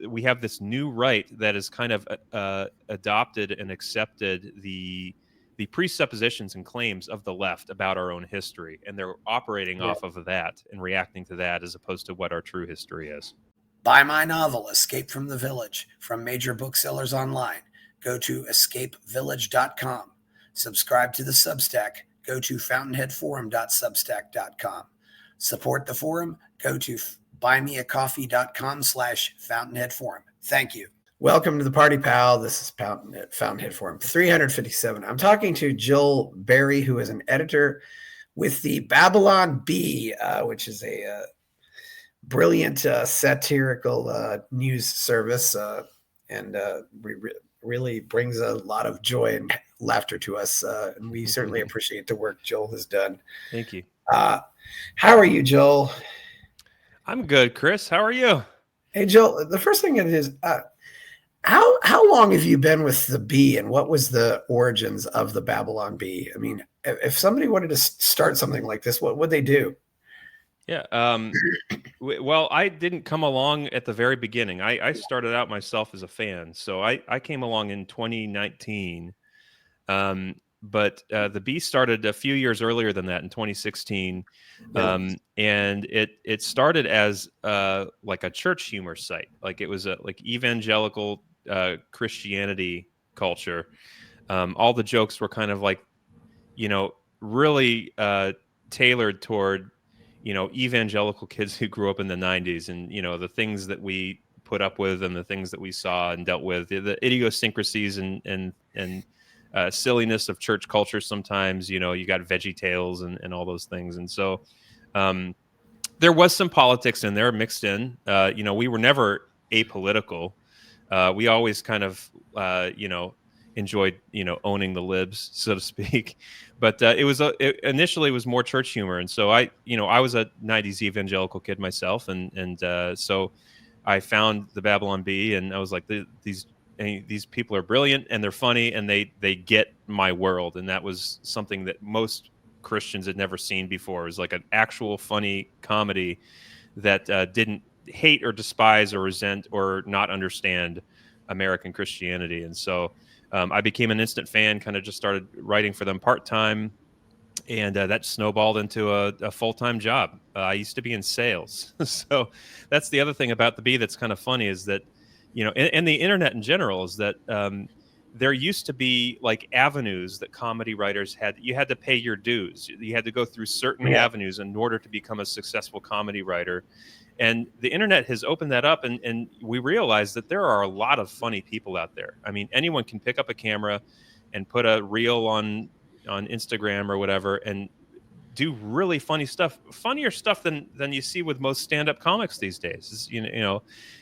we have this new right that has kind of adopted and accepted the presuppositions and claims of the left about our own history, and they're operating off of that and reacting to that as opposed to what our true history is. Buy my novel, Escape from the Village, from major booksellers online. Go to escapevillage.com. Subscribe to the Substack. Go to fountainheadforum.substack.com. Support the forum. Go to buymeacoffee.com/fountainheadforum. Thank you. Welcome to the Party Pal. This is Fountainhead Forum 357. I'm talking to Jill Berry, who is an editor with the Babylon Bee, which is a brilliant satirical news service, and really brings a lot of joy and laughter to us. And we certainly appreciate the work Joel has done. Thank you. How are you, Joel? I'm good, Chris. How are you? Hey, Joel, the first thing is, how long have you been with the Bee, and what was the origins of the Babylon Bee? I mean, if somebody wanted to start something like this, what would they do? Yeah. Well, I didn't come along at the very beginning. I started out myself as a fan. So I came along in 2019. But the Bee started a few years earlier than that in 2016. And it started as like a church humor site. Like it was like evangelical Christianity culture. All the jokes were kind of like, really tailored toward evangelical kids who grew up in the 90s, and the things that we put up with and the things that we saw and dealt with, the idiosyncrasies and silliness of church culture. Sometimes you got Veggie Tales and all those things, and so there was some politics in there mixed in. We were never apolitical. We always kind of enjoyed owning the libs, so to speak. But initially it was more church humor, and so I was a 90s evangelical kid myself, and so I found the Babylon Bee, and I was like, these people are brilliant and they're funny, and they get my world. And that was something that most Christians had never seen before. It was like an actual funny comedy that didn't hate or despise or resent or not understand American Christianity. And so I became an instant fan, kind of just started writing for them part-time, and that snowballed into a full-time job. I used to be in sales. So that's the other thing about the Bee that's kind of funny, is that, and the internet in general, is that there used to be like avenues that comedy writers had. You had to pay your dues. You had to go through certain avenues in order to become a successful comedy writer. And the internet has opened that up, and we realize that there are a lot of funny people out there. I mean, anyone can pick up a camera and put a reel on Instagram or whatever and do really funny stuff, funnier stuff than you see with most stand-up comics these days.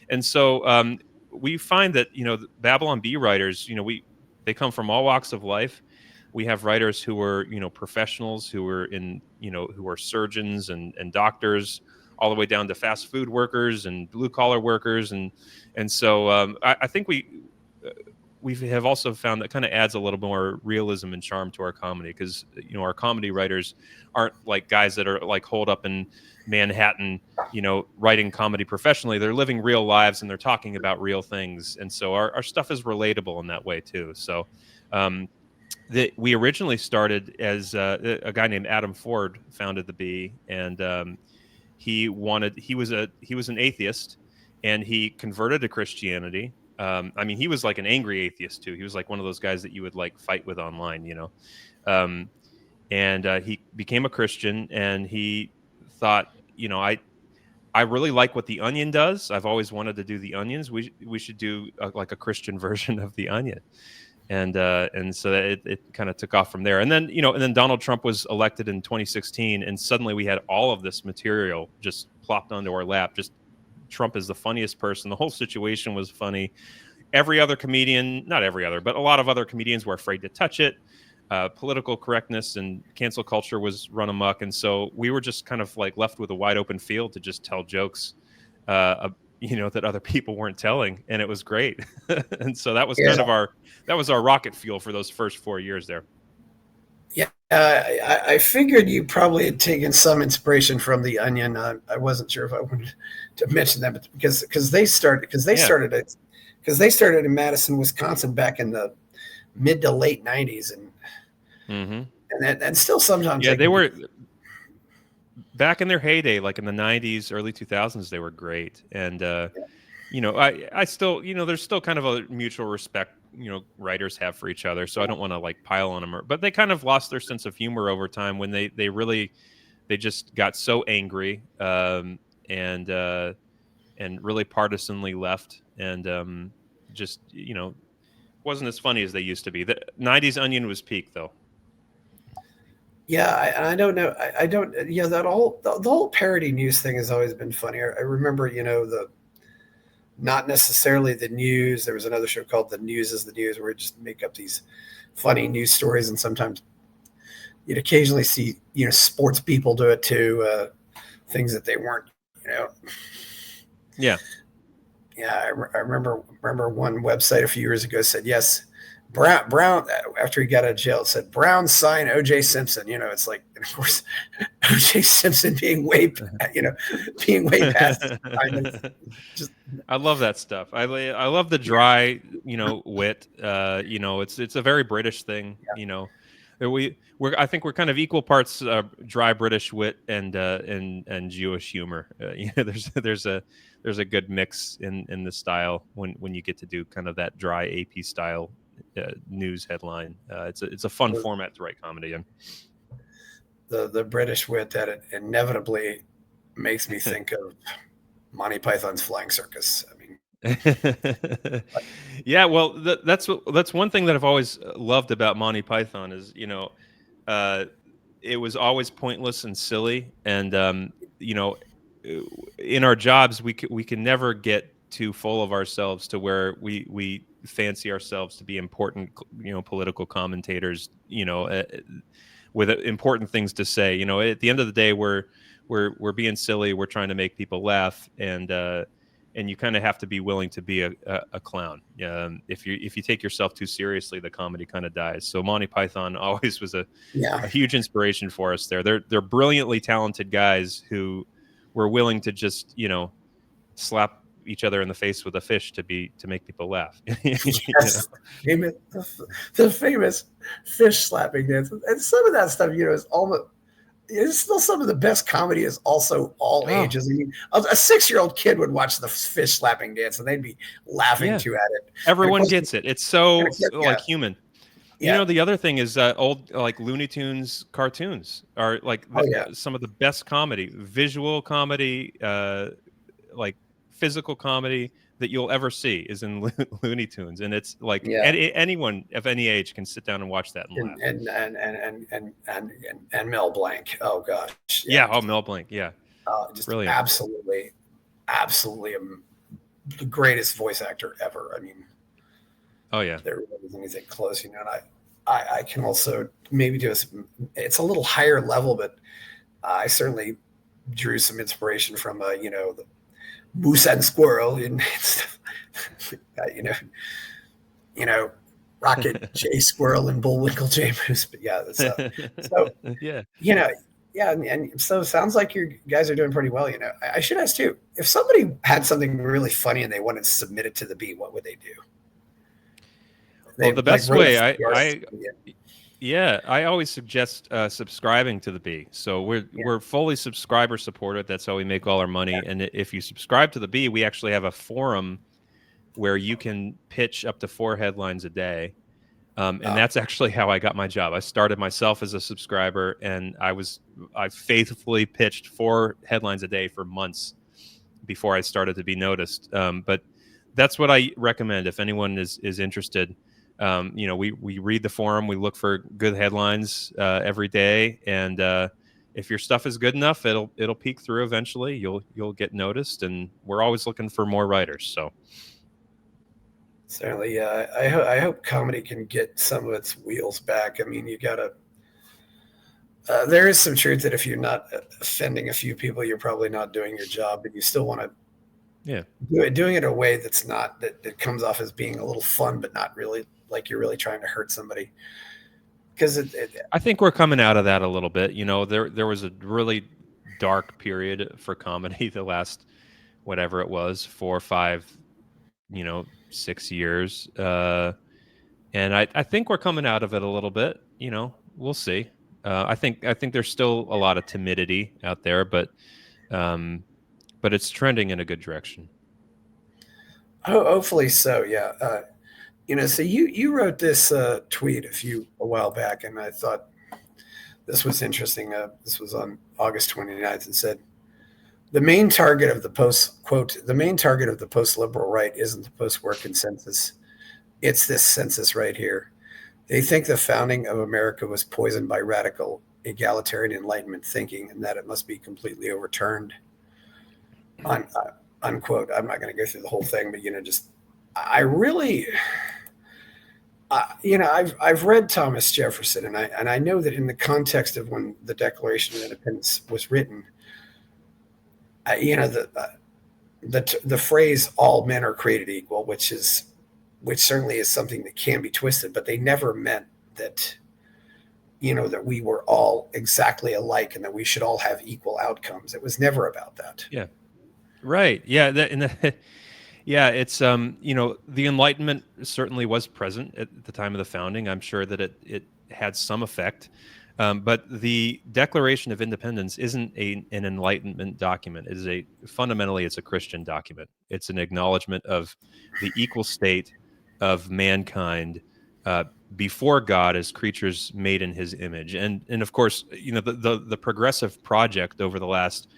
And so we find that the Babylon Bee writers, they come from all walks of life. We have writers who are professionals, who are who are surgeons and doctors, all the way down to fast food workers and blue collar workers, and so I think we have also found that kind of adds a little more realism and charm to our comedy, because our comedy writers aren't like guys that are like holed up in Manhattan, writing comedy professionally. They're living real lives and they're talking about real things, and so our stuff is relatable in that way too. So we originally started as a guy named Adam Ford founded the Bee, and he was an atheist, and he converted to Christianity. I mean, he was like an angry atheist too. He was like one of those guys that you would like fight with online, and he became a Christian, and he thought, I really like what The Onion does. I've always wanted to do The Onions. We should do like a Christian version of The Onion. And so it kind of took off from there. And then, and then Donald Trump was elected in 2016, and suddenly we had all of this material just plopped onto our lap. Just Trump is the funniest person. The whole situation was funny. Every other comedian, not every other, but a lot of other comedians were afraid to touch it. Political correctness and cancel culture was run amok. And so we were just kind of like left with a wide open field to just tell jokes, that other people weren't telling, and it was great. And so that was kind of our rocket fuel for those first 4 years there. Yeah, I figured you probably had taken some inspiration from the Onion. I wasn't sure if I wanted to mention that, but because Yeah. they started in Madison, Wisconsin, back in the mid to late '90s, Hmm. and still sometimes Yeah, they they can be. were back in their heyday, like in the '90s, early 2000s. They were great, and I still, there's still kind of a mutual respect, writers have for each other. So I don't want to like pile on them, but they kind of lost their sense of humor over time when they just got so angry, and really partisanly left, and just wasn't as funny as they used to be. The '90s Onion was peak though. Yeah, I don't know. I don't. Yeah, the whole parody news thing has always been funny. I remember, the not necessarily the news. There was another show called The News is the News, where it just make up these funny news stories, and sometimes you'd occasionally see sports people do it too. Things that they weren't. You know, Yeah. yeah, I remember one website a few years ago said yes. Brown after he got out of jail, it said Brown sign O.J. Simpson. It's like, and of course, O.J. Simpson being way past his time. It's just I love that stuff. I love the dry, wit. It's a very British thing. yeah. I think we're kind of equal parts dry British wit and Jewish humor. There's a good mix in the style when you get to do kind of that dry AP style news headline. It's a fun format to write comedy in. The British wit that it inevitably makes me think of Monty Python's Flying Circus. I mean, Yeah, well, that's one thing that I've always loved about Monty Python is uh, it was always pointless and silly, and you know, in our jobs we can never get too full of ourselves to where we fancy ourselves to be important, political commentators, with important things to say. At the end of the day, we're being silly. We're trying to make people laugh, and you kind of have to be willing to be a clown. If you take yourself too seriously, the comedy kind of dies. So Monty Python always was yeah, a huge inspiration for us there. They're brilliantly talented guys who were willing to just slap each other in the face with a fish to make people laugh. yes, famous, the famous fish slapping dance, and some of that stuff, is almost. It's still some of the best comedy is also all Oh, ages. I mean, a 6-year-old kid would watch the fish slapping dance and they'd be laughing yeah. too at it. And of Everyone course, gets it. It's so yeah, like human. yeah, The other thing is old like Looney Tunes cartoons are like oh yeah, some of the best comedy, visual comedy, like physical comedy that you'll ever see is in Looney Tunes, and it's like yeah. anyone of any age can sit down and watch that and And laugh. Mel Blanc. Oh gosh, yeah, Yeah. Oh, Mel Blanc. Yeah. just Brilliant. absolutely, absolutely the greatest voice actor ever. I mean, Oh yeah. there really isn't anything close. And I can also maybe do it's a little higher level, but I certainly drew some inspiration from the moose and squirrel and stuff. you know, you know, Rocket J Squirrel and Bullwinkle J Moose. But yeah, that's so Yeah. you know, yeah, and so it sounds like you guys are doing pretty well. I should ask too, if somebody had something really funny and they wanted to submit it to the Bee, what would they do? Well, They the like best wrote a way few articles. yeah, I always suggest subscribing to the Bee. So we're fully subscriber supported. That's how we make all our money. And if you subscribe to the Bee, we actually have a forum where you can pitch up to 4 headlines a day. And that's actually how I got my job. I started myself as a subscriber, and I faithfully pitched 4 headlines a day for months before I started to be noticed. But that's what I recommend if anyone is interested. We read the forum, we look for good headlines every day, and if your stuff is good enough, it'll peek through eventually. You'll get noticed, and we're always looking for more writers. So Certainly, yeah. I hope comedy can get some of its wheels back. I mean, you gotta. There is some truth that if you're not offending a few people, you're probably not doing your job, but you still want to yeah, doing it in a way that's not that comes off as being a little fun, but not really like you're really trying to hurt somebody. Because I think we're coming out of that a little bit. You know, there was a really dark period for comedy the last whatever it was, 4 or 5, 6 years. And I think we're coming out of it a little bit. You know, we'll see. I think there's still a lot of timidity out there, um, but it's trending in a good direction. hopefully so. Yeah. So you wrote this tweet a while back, and I thought this was interesting. This was on August 29th, and said the main target of the post-liberal right isn't the post-war consensus. It's this census right here. They think the founding of America was poisoned by radical egalitarian Enlightenment thinking, and that it must be completely overturned. Unquote. I'm not going to go through the whole thing, but I really, I've read Thomas Jefferson, and I know that in the context of when the Declaration of Independence was written, the phrase "all men are created equal," which certainly is something that can be twisted, but they never meant that that we were all exactly alike and that we should all have equal outcomes. It was never about that. Yeah. Right. Yeah. Yeah. It's the Enlightenment certainly was present at the time of the founding. I'm sure that it had some effect. But the Declaration of Independence isn't an Enlightenment document. Fundamentally, it's a Christian document. It's an acknowledgement of the equal state of mankind before God as creatures made in His image. And of course, the progressive project over the last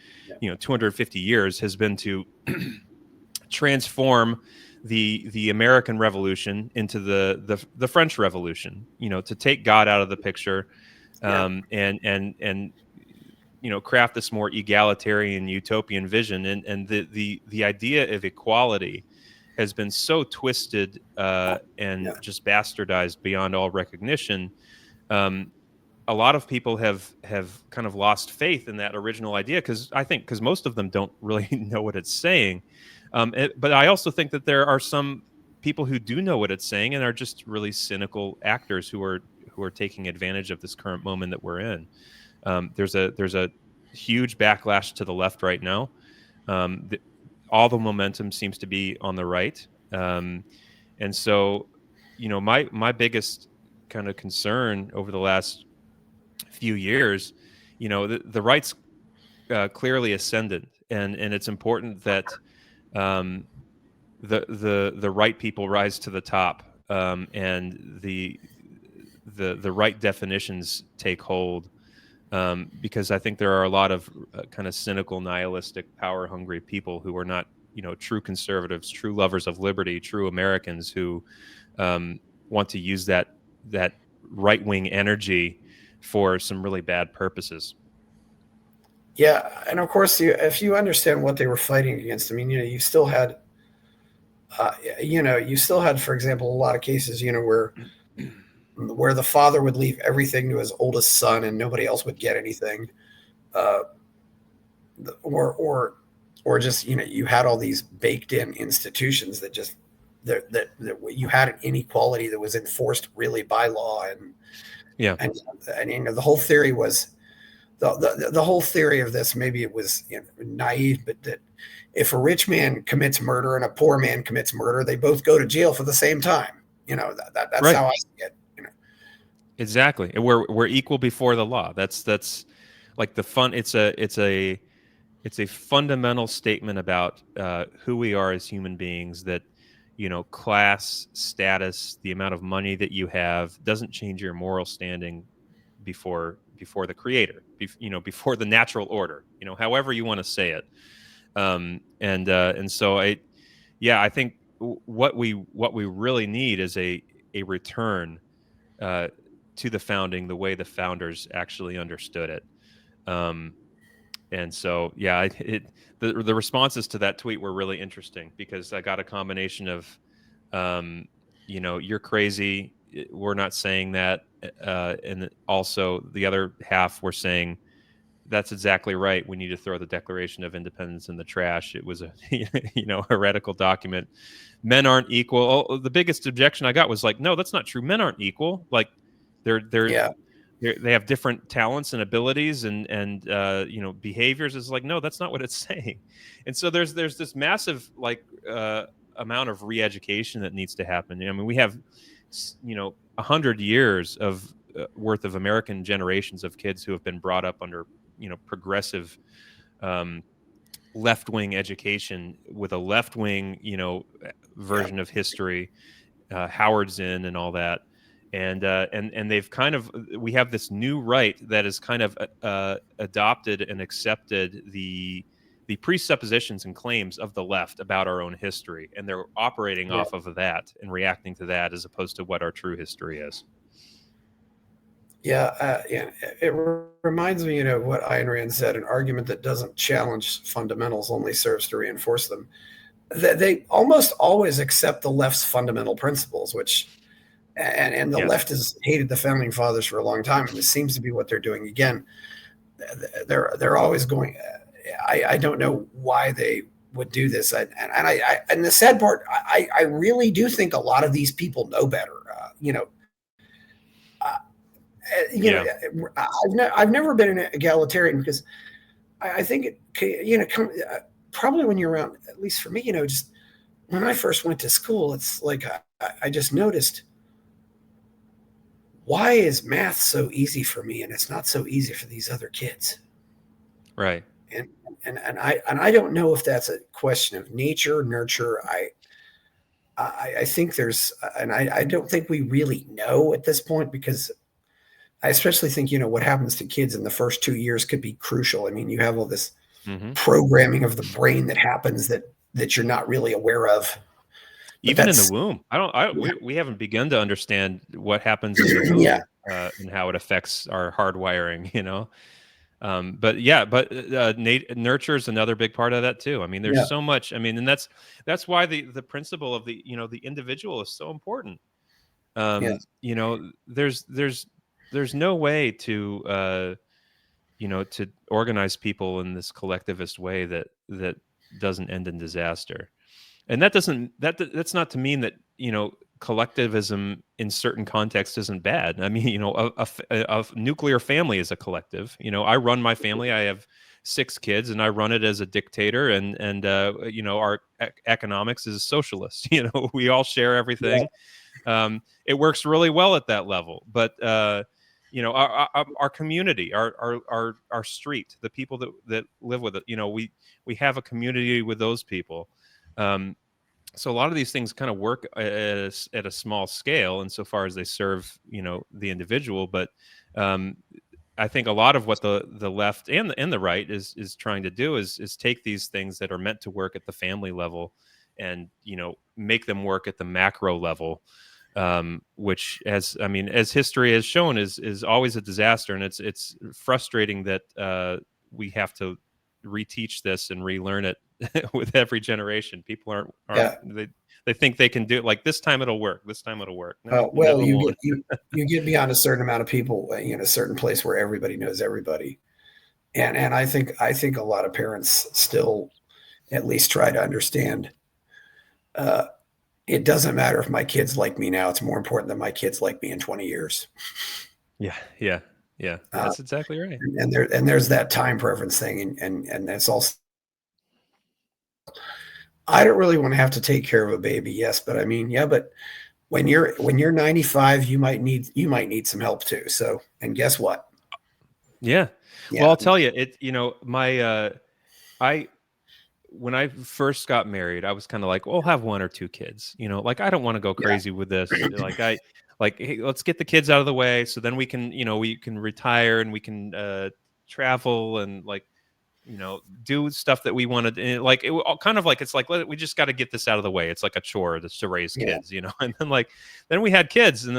250 years has been to transform the American Revolution into the French Revolution. To take God out of the picture. And craft this more egalitarian utopian vision, and the idea of equality has been so twisted and just bastardized beyond all recognition. A lot of people have kind of lost faith in that original idea because most of them don't really know what it's saying. But I also think that there are some people who do know what it's saying and are just really cynical actors who are taking advantage of this current moment that we're in. There's a huge backlash to the left right now. All the momentum seems to be on the right, and so my biggest kind of concern over the last few years, the right's clearly ascendant, and it's important that the right people rise to the top, and the right definitions take hold, because I think there are a lot of kind of cynical, nihilistic, power-hungry people who are not, true conservatives, true lovers of liberty, true Americans who want to use that right-wing energy for some really bad purposes. Yeah, and of course, if you understand what they were fighting against, I mean, you still had, for example, a lot of cases, where the father would leave everything to his oldest son and nobody else would get anything, or just you had all these baked-in institutions that just that you had an inequality that was enforced really by law, and the whole theory was. The whole theory of this, maybe it was naive, but that if a rich man commits murder and a poor man commits murder, they both go to jail for the same time. That's right. How I see it. Exactly. We're equal before the law. That's like the fun. It's a fundamental statement about who we are as human beings. That class, status, the amount of money that you have doesn't change your moral standing before the creator, before the natural order, however you want to say it. And so I think what we really need is a return to the founding, the way the founders actually understood it. And so, the responses to that tweet were really interesting, because I got a combination of, you're crazy, we're not saying that. And also the other half were saying, that's exactly right. We need to throw the Declaration of Independence in the trash. It was a heretical document. Men aren't equal. The biggest objection I got was like, no, that's not true. Men aren't equal. Like, they're Yeah. they have different talents and abilities and behaviors. Is like, no, that's not what it's saying. And so there's this massive amount of re-education that needs to happen. I mean, we have 100 years of worth of American generations of kids who have been brought up under progressive um, left-wing education with a left-wing Yeah. version of history, Howard's in and all that. And they've kind of, we have this new right that has kind of adopted and accepted the presuppositions and claims of the left about our own history, and they're operating Yeah. off of that and reacting to that as opposed to what our true history is. Yeah, yeah. It reminds me, what Ayn Rand said: an argument that doesn't challenge fundamentals only serves to reinforce them. They almost always accept the left's fundamental principles, which, and the Yes. left has hated the founding fathers for a long time, and this seems to be what they're doing again. They're always going. I don't know why they would do this, and the sad part, I really do think a lot of these people know better. Uh, Yeah. I've never been an egalitarian because I think probably when you're around, at least for me, just when I first went to school, it's like I just noticed, why is math so easy for me and it's not so easy for these other kids? Right. And I don't know if that's a question of nature, nurture. I think there's, and I don't think we really know at this point, because I especially think, what happens to kids in the first 2 years could be crucial. I mean, you have all this Hmm. programming of the brain that happens that you're not really aware of. But Even in the that's, womb, yeah, we haven't begun to understand what happens in the yeah, womb and how it affects our hardwiring. But yeah, but nurture is another big part of that too. I mean, there's yeah, so much. I mean, and that's why the principle of the individual is so important. yeah, There's no way to to organize people in this collectivist way that doesn't end in disaster. And that's not to mean that collectivism in certain contexts isn't bad. I mean, a nuclear family is a collective. I run my family. I have 6 kids, and I run it as a dictator. And our economics is socialist. We all share yeah, everything. It works really well at that level. But our community, our street, the people that live with it. We have a community with those people. Um, so a lot of these things kind of work at a small scale insofar as they serve the individual, but I think a lot of what the left and the right is trying to do is take these things that are meant to work at the family level and make them work at the macro level, which as history has shown is always a disaster. And it's frustrating that we have to reteach this and relearn it with every generation. People aren't yeah. they think they can do it, like, this time it'll work, this time it'll work. No, Well, it won't. you get beyond a certain amount of people, a certain place where everybody knows everybody, and I think a lot of parents still at least try to understand. Uh, it doesn't matter if my kids like me now; it's more important that my kids like me in 20 years. Yeah, yeah, yeah, Uh, that's exactly right. and there's that time preference thing, and that's also. I don't really want to have to take care of a baby, yes, but I mean, yeah, but when you're 95, you might need some help too. So, and guess what? Yeah, well, Yeah, I'll tell you, my I when I first got married, I was kind of like, well, I'll have 1 or 2 kids. Like, I don't want to go yeah, crazy with this. Like, hey, let's get the kids out of the way so then we can retire and we can travel and, like, do stuff that we wanted. And kind of like, it's like, we just got to get this out of the way. It's like a chore to raise yeah, kids. And then we had kids, and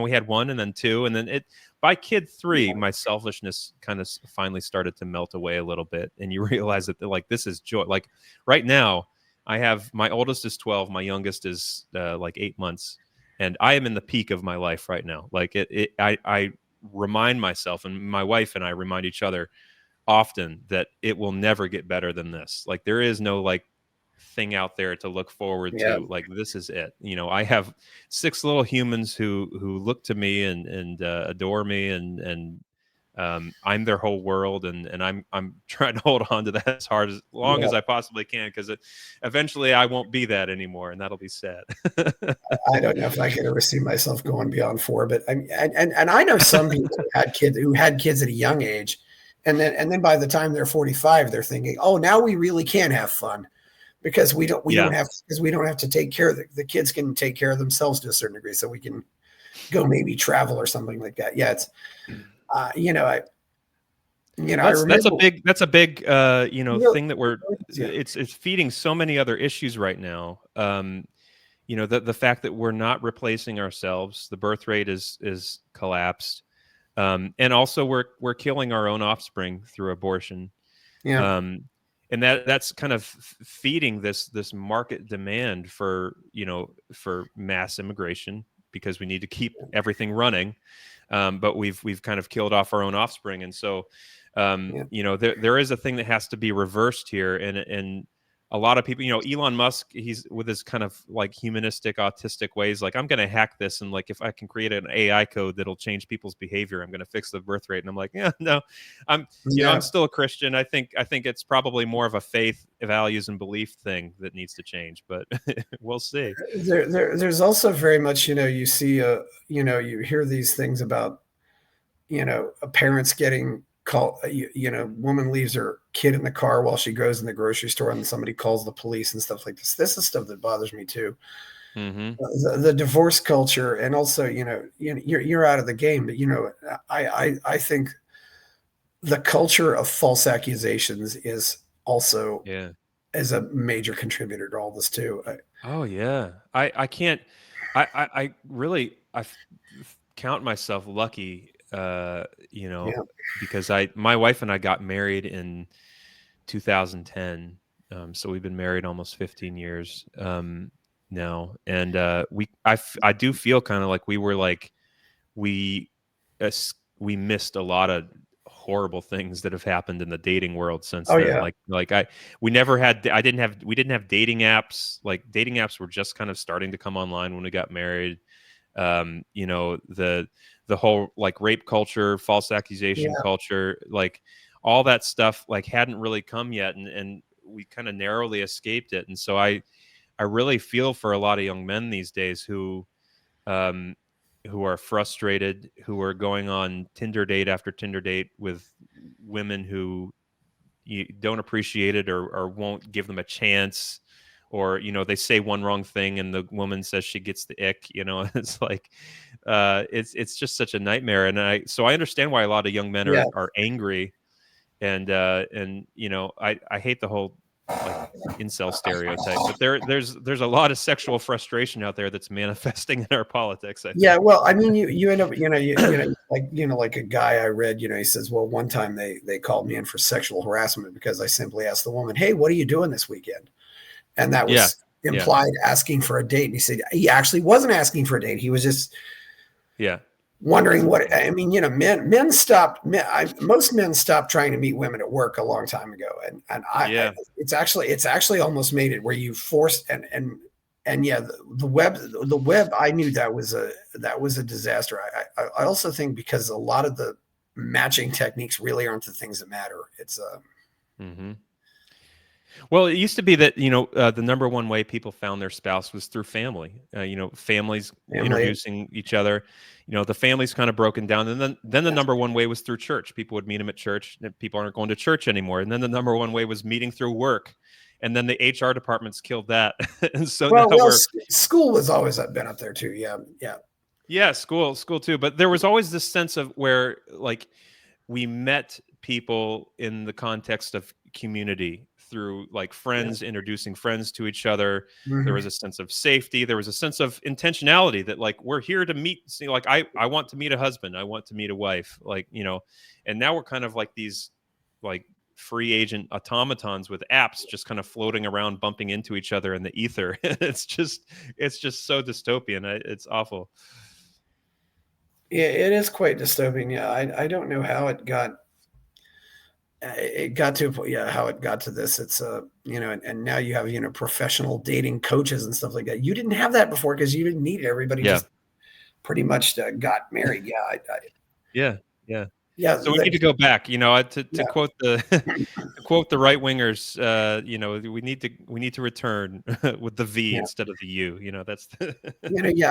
we had 1 and then 2, and then by kid 3, yeah, my selfishness kind of finally started to melt away a little bit, and you realize that, like, this is joy. Like, right now, I have, my oldest is 12, my youngest is like 8 months, and I am in the peak of my life right now. Like, I remind myself, and my wife and I remind each other often, that it will never get better than this. Like, there is no, like, thing out there to look forward Yeah. to. Like, this is it. I have 6 little humans who look to me and adore me, and I'm their whole world, and I'm trying to hold on to that as hard as long Yeah. as I possibly can, because eventually I won't be that anymore, and that'll be sad. I don't know if I could ever see myself going beyond 4, but and I know some people who had kids at a young age, and then by the time they're 45, they're thinking, oh, now we really can have fun because we Yeah. don't have to take care of the kids can take care of themselves to a certain degree, so we can go maybe travel or something like that. Yeah, it's I That's a remember big really, thing that yeah. it's feeding so many other issues right now. The fact that we're not replacing ourselves, the birth rate is collapsed. And also we're killing our own offspring through abortion. Yeah. And that's kind of feeding this market demand for mass immigration, because we need to keep everything running. But we've kind of killed off our own offspring, and so there is a thing that has to be reversed here, and a lot of people, Elon Musk, he's with his kind of like humanistic, autistic ways, like, I'm going to hack this, and like, if I can create an AI code that'll change people's behavior, I'm going to fix the birth rate. And I'm like, yeah, no, I'm still a Christian. I think it's probably more of a faith, values, and belief thing that needs to change, but we'll see. There's also very much, you see, you hear these things about, parents getting called, woman leaves her kid in the car while she goes in the grocery store, and somebody calls the police and stuff like this. This is stuff that bothers me too. Mm-hmm. The divorce culture, and also, you're out of the game, but I think the culture of false accusations is also is a major contributor to all this too. Oh yeah, I can't. I really count myself lucky, because my wife and I got married in 2010. So we've been married almost 15 years now, and I do feel kind of like we we missed a lot of horrible things that have happened in the dating world since Oh then. yeah. We never had, we didn't have dating apps. Like, dating apps were just kind of starting to come online when we got married. The whole like rape culture, false accusation culture, like all that stuff like hadn't really come yet, and we kind of narrowly escaped it. And so I really feel for a lot of young men these days who are frustrated, who are going on Tinder date after Tinder date with women who you don't appreciate it, or won't give them a chance, or they say one wrong thing and the woman says she gets the ick. It's like it's just such a nightmare. And I understand why a lot of young men are angry, and I hate the whole like incel stereotype, but there's a lot of sexual frustration out there that's manifesting in our politics, I think. Yeah, well, I mean, you end up, like a guy I read, he says, well, one time they called me in for sexual harassment because I simply asked the woman, hey, what are you doing this weekend? And that was implied asking for a date. And he said he actually wasn't asking for a date. He was just wondering what, I mean, most men stopped trying to meet women at work a long time ago. It's actually almost made it where you forced the web, I knew that was a disaster. I also think because a lot of the matching techniques really aren't the things that matter. It's Well, it used to be that the number one way people found their spouse was through family. Families introducing each other. The family's kind of broken down, and then the number one way was through church. People would meet them at church. And people aren't going to church anymore, and then the number one way was meeting through work, and then the HR departments killed that. And so school was always been up there too. Yeah, school too. But there was always this sense of where like we met people in the context of community through like friends introducing friends to each other. Mm-hmm. There was a sense of safety. There was a sense of intentionality that like we're here to meet. Like I want to meet a husband. I want to meet a wife. Like, and now we're kind of like these like free agent automatons with apps just kind of floating around, bumping into each other in the ether. It's just so dystopian. It's awful. Yeah, it is quite dystopian. Yeah, I don't know how it got. it got to a point, how it got to this. It's and now you have professional dating coaches and stuff like that. You didn't have that before because you didn't need it. Everybody just pretty much got married. Yeah. So we That, need to go back, to quote the to quote the right wingers. We need to return with the V instead of the U. That's the,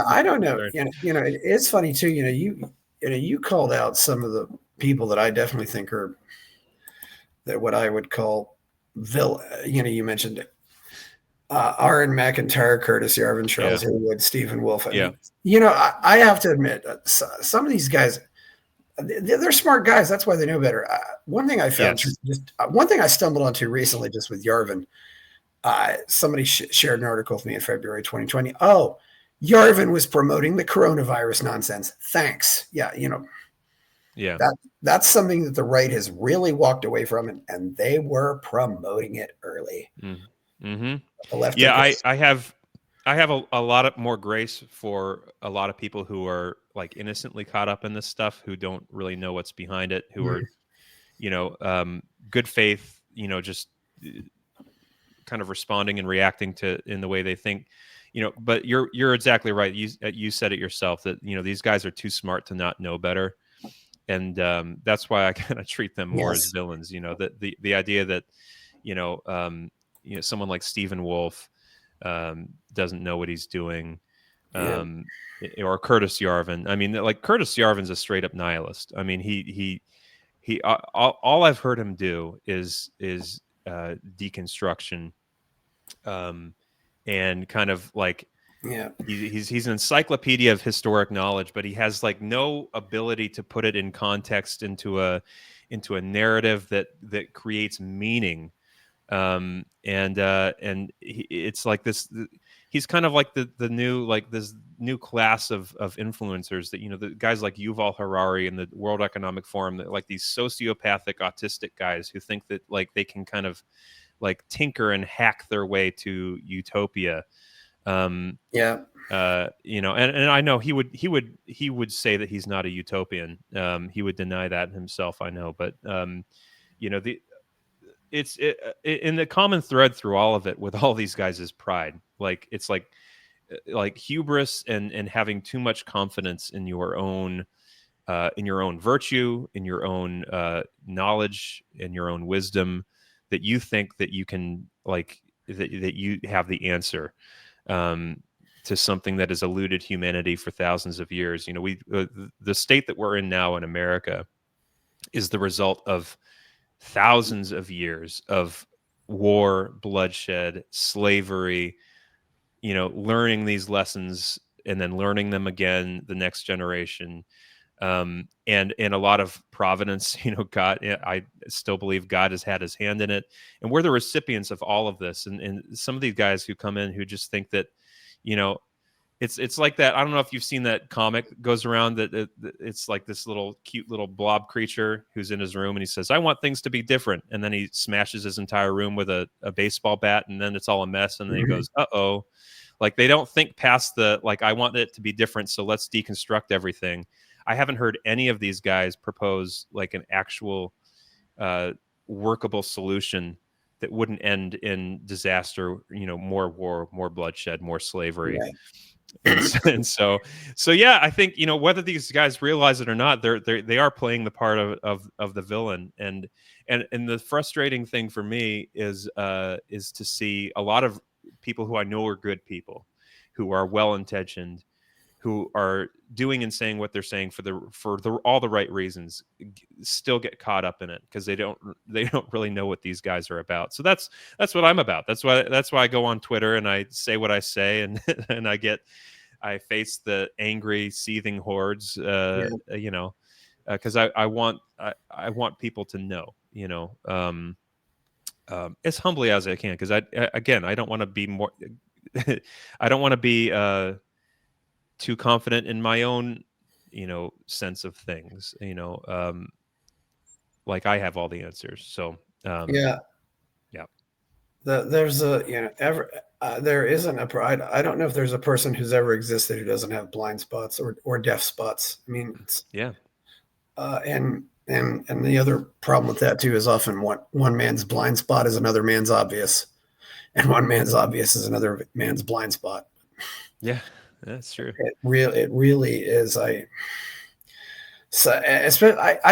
I don't know. It's funny too. You called out some of the people that I definitely think are that what I would call you mentioned Aaron McIntyre, Curtis Yarvin, Charles Haywood, Stephen Wolf. I mean, I have to admit, some of these guys, they're smart guys. That's why they know better. One thing I found, one thing I stumbled onto recently, just with Yarvin, somebody shared an article with me in February 2020. Oh, Yarvin was promoting the coronavirus nonsense. Thanks. That's something that the right has really walked away from, and they were promoting it early. Mm-hmm. The left, I have a lot of more grace for a lot of people who are like innocently caught up in this stuff, who don't really know what's behind it, who are, good faith, just kind of responding and reacting to in the way they think, but you're exactly right. You said it yourself that, these guys are too smart to not know better. And that's why I kind of treat them more as villains, that the idea that, someone like Stephen Wolf doesn't know what he's doing, or Curtis Yarvin. I mean, like Curtis Yarvin's a straight up nihilist. I mean, he all I've heard him do is deconstruction, and kind of like he's an encyclopedia of historic knowledge, but he has like no ability to put it in context into a narrative that creates meaning. It's like this. He's kind of like the new, like this new class of influencers that, the guys like Yuval Harari and the World Economic Forum, that like these sociopathic autistic guys who think that like they can kind of like tinker and hack their way to utopia. And I know he would say that he's not a utopian. He would deny that himself, I know, but it's in the common thread through all of it with all these guys is pride. Like it's like hubris and having too much confidence in your own virtue, in your own knowledge, in your own wisdom, that you think that you can that you have the answer to something that has eluded humanity for thousands of years. The state that we're in now in America is the result of thousands of years of war, bloodshed, slavery, learning these lessons and then learning them again the next generation. And a lot of providence, God, I still believe God has had his hand in it. And we're the recipients of all of this. And some of these guys who come in who just think that, it's like that. I don't know if you've seen that comic that goes around that it's like this little cute little blob creature who's in his room and he says, I want things to be different. And then he smashes his entire room with a baseball bat, and then it's all a mess. And then he goes, uh-oh. Like they don't think past the, like, I want it to be different, so let's deconstruct everything. I haven't heard any of these guys propose like an actual workable solution that wouldn't end in disaster, more war, more bloodshed, more slavery. Right. And so yeah, I think, whether these guys realize it or not, they are playing the part of the villain. And the frustrating thing for me is to see a lot of people who I know are good people, who are well-intentioned, who are doing and saying what they're saying for all the right reasons, still get caught up in it because they don't really know what these guys are about. So that's what I'm about. That's why I go on Twitter and I say what I say, and and I face the angry, seething hordes, because I want people to know, as humbly as I can, because I don't want to be more, I don't want to be too confident in my own, sense of things, like I have all the answers. So, there's there isn't I don't know if there's a person who's ever existed who doesn't have blind spots or deaf spots. I mean, yeah. And And the other problem with that too is often one man's blind spot is another man's obvious, and one man's obvious is another man's blind spot. Yeah, that's true. It really is. I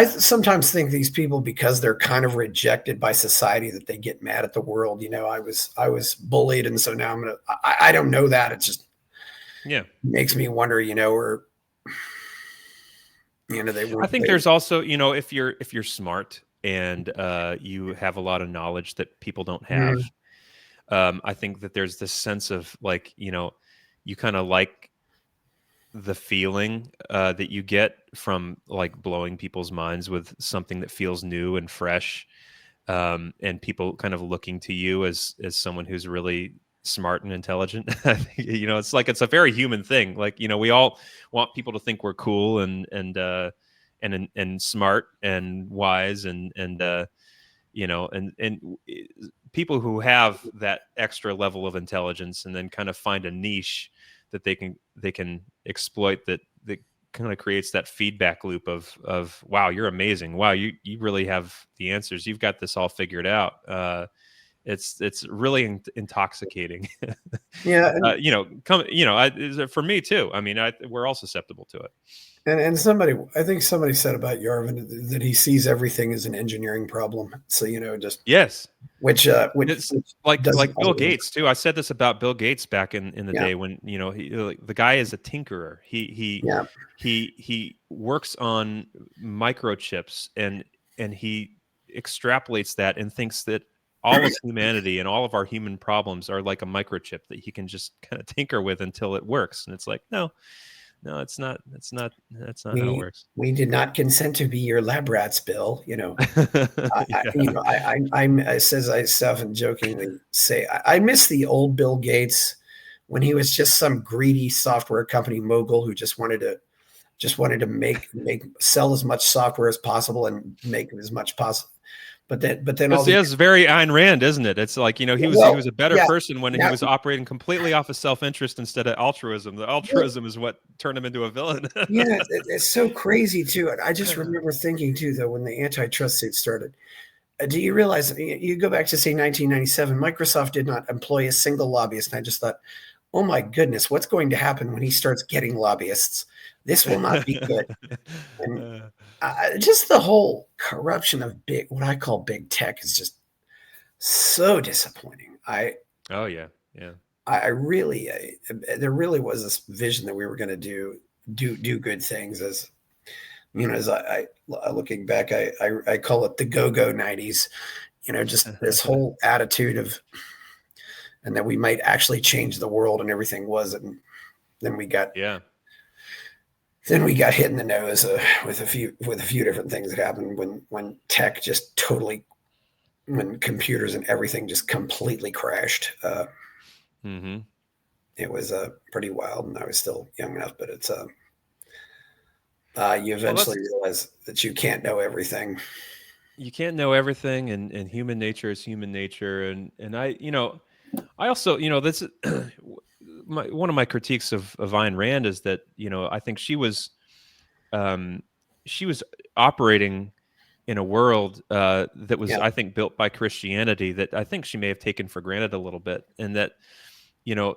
sometimes think these people, because they're kind of rejected by society, that they get mad at the world. I was bullied, and so now I don't know that. It just Yeah. makes me wonder, or they I weren't. think there's also, if you're smart and you have a lot of knowledge that people don't have, Mhm. I think that there's this sense of like, you kind of like the feeling that you get from like blowing people's minds with something that feels new and fresh, and people kind of looking to you as someone who's really smart and intelligent. I think, it's like it's a very human thing. Like, we all want people to think we're cool and smart and wise and people who have that extra level of intelligence and then kind of find a niche that they can exploit, that kind of creates that feedback loop of wow, you're amazing, wow, you really have the answers, you've got this all figured out. It's really intoxicating. Yeah, For me too. I mean, we're all susceptible to it. and I think somebody said about Yarvin that he sees everything as an engineering problem. So just Yes. which It's like Bill doesn't. Gates too. I said this about Bill Gates back in the Yeah, day when the guy is a tinkerer. yeah, He works on microchips and he extrapolates that and thinks that all of humanity and all of our human problems are like a microchip that he can just kind of tinker with until it works. And it's like, no, it's not. That's not how it we works. we did not consent to be your lab rats, Bill. Yeah. I says I often jokingly say I miss the old Bill Gates when he was just some greedy software company mogul who just wanted to make sell as much software as possible and make as much possible. But then all It's very Ayn Rand, isn't it? It's like, he was a better yeah, person when he now was operating completely off of self-interest instead of altruism. The altruism is what turned him into a villain. yeah, it's so crazy too. I just remember thinking too, though, when the antitrust suit started. Do you realize you go back to say 1997? Microsoft did not employ a single lobbyist, and I just thought, oh my goodness, what's going to happen when he starts getting lobbyists? This will not be good. And just the whole corruption of what I call big tech is just so disappointing. Oh yeah, yeah. I really, there really was this vision that we were going to do good things. As looking back, I call it the go-go 90s. Just this whole attitude of, and that we might actually change the world and everything was, and then we got Yeah. hit in the nose with a few different things that happened when tech just totally, when computers and everything just completely crashed. Hmm. It was pretty wild, and I was still young enough, but it's you Well, eventually realize that you can't know everything. you can't know everything, and human nature is human nature, and I also, this one of my critiques of Ayn Rand is that, I think um, she was operating in a world that was, Yeah, I think, built by Christianity that I think she may have taken for granted a little bit, and that, you know,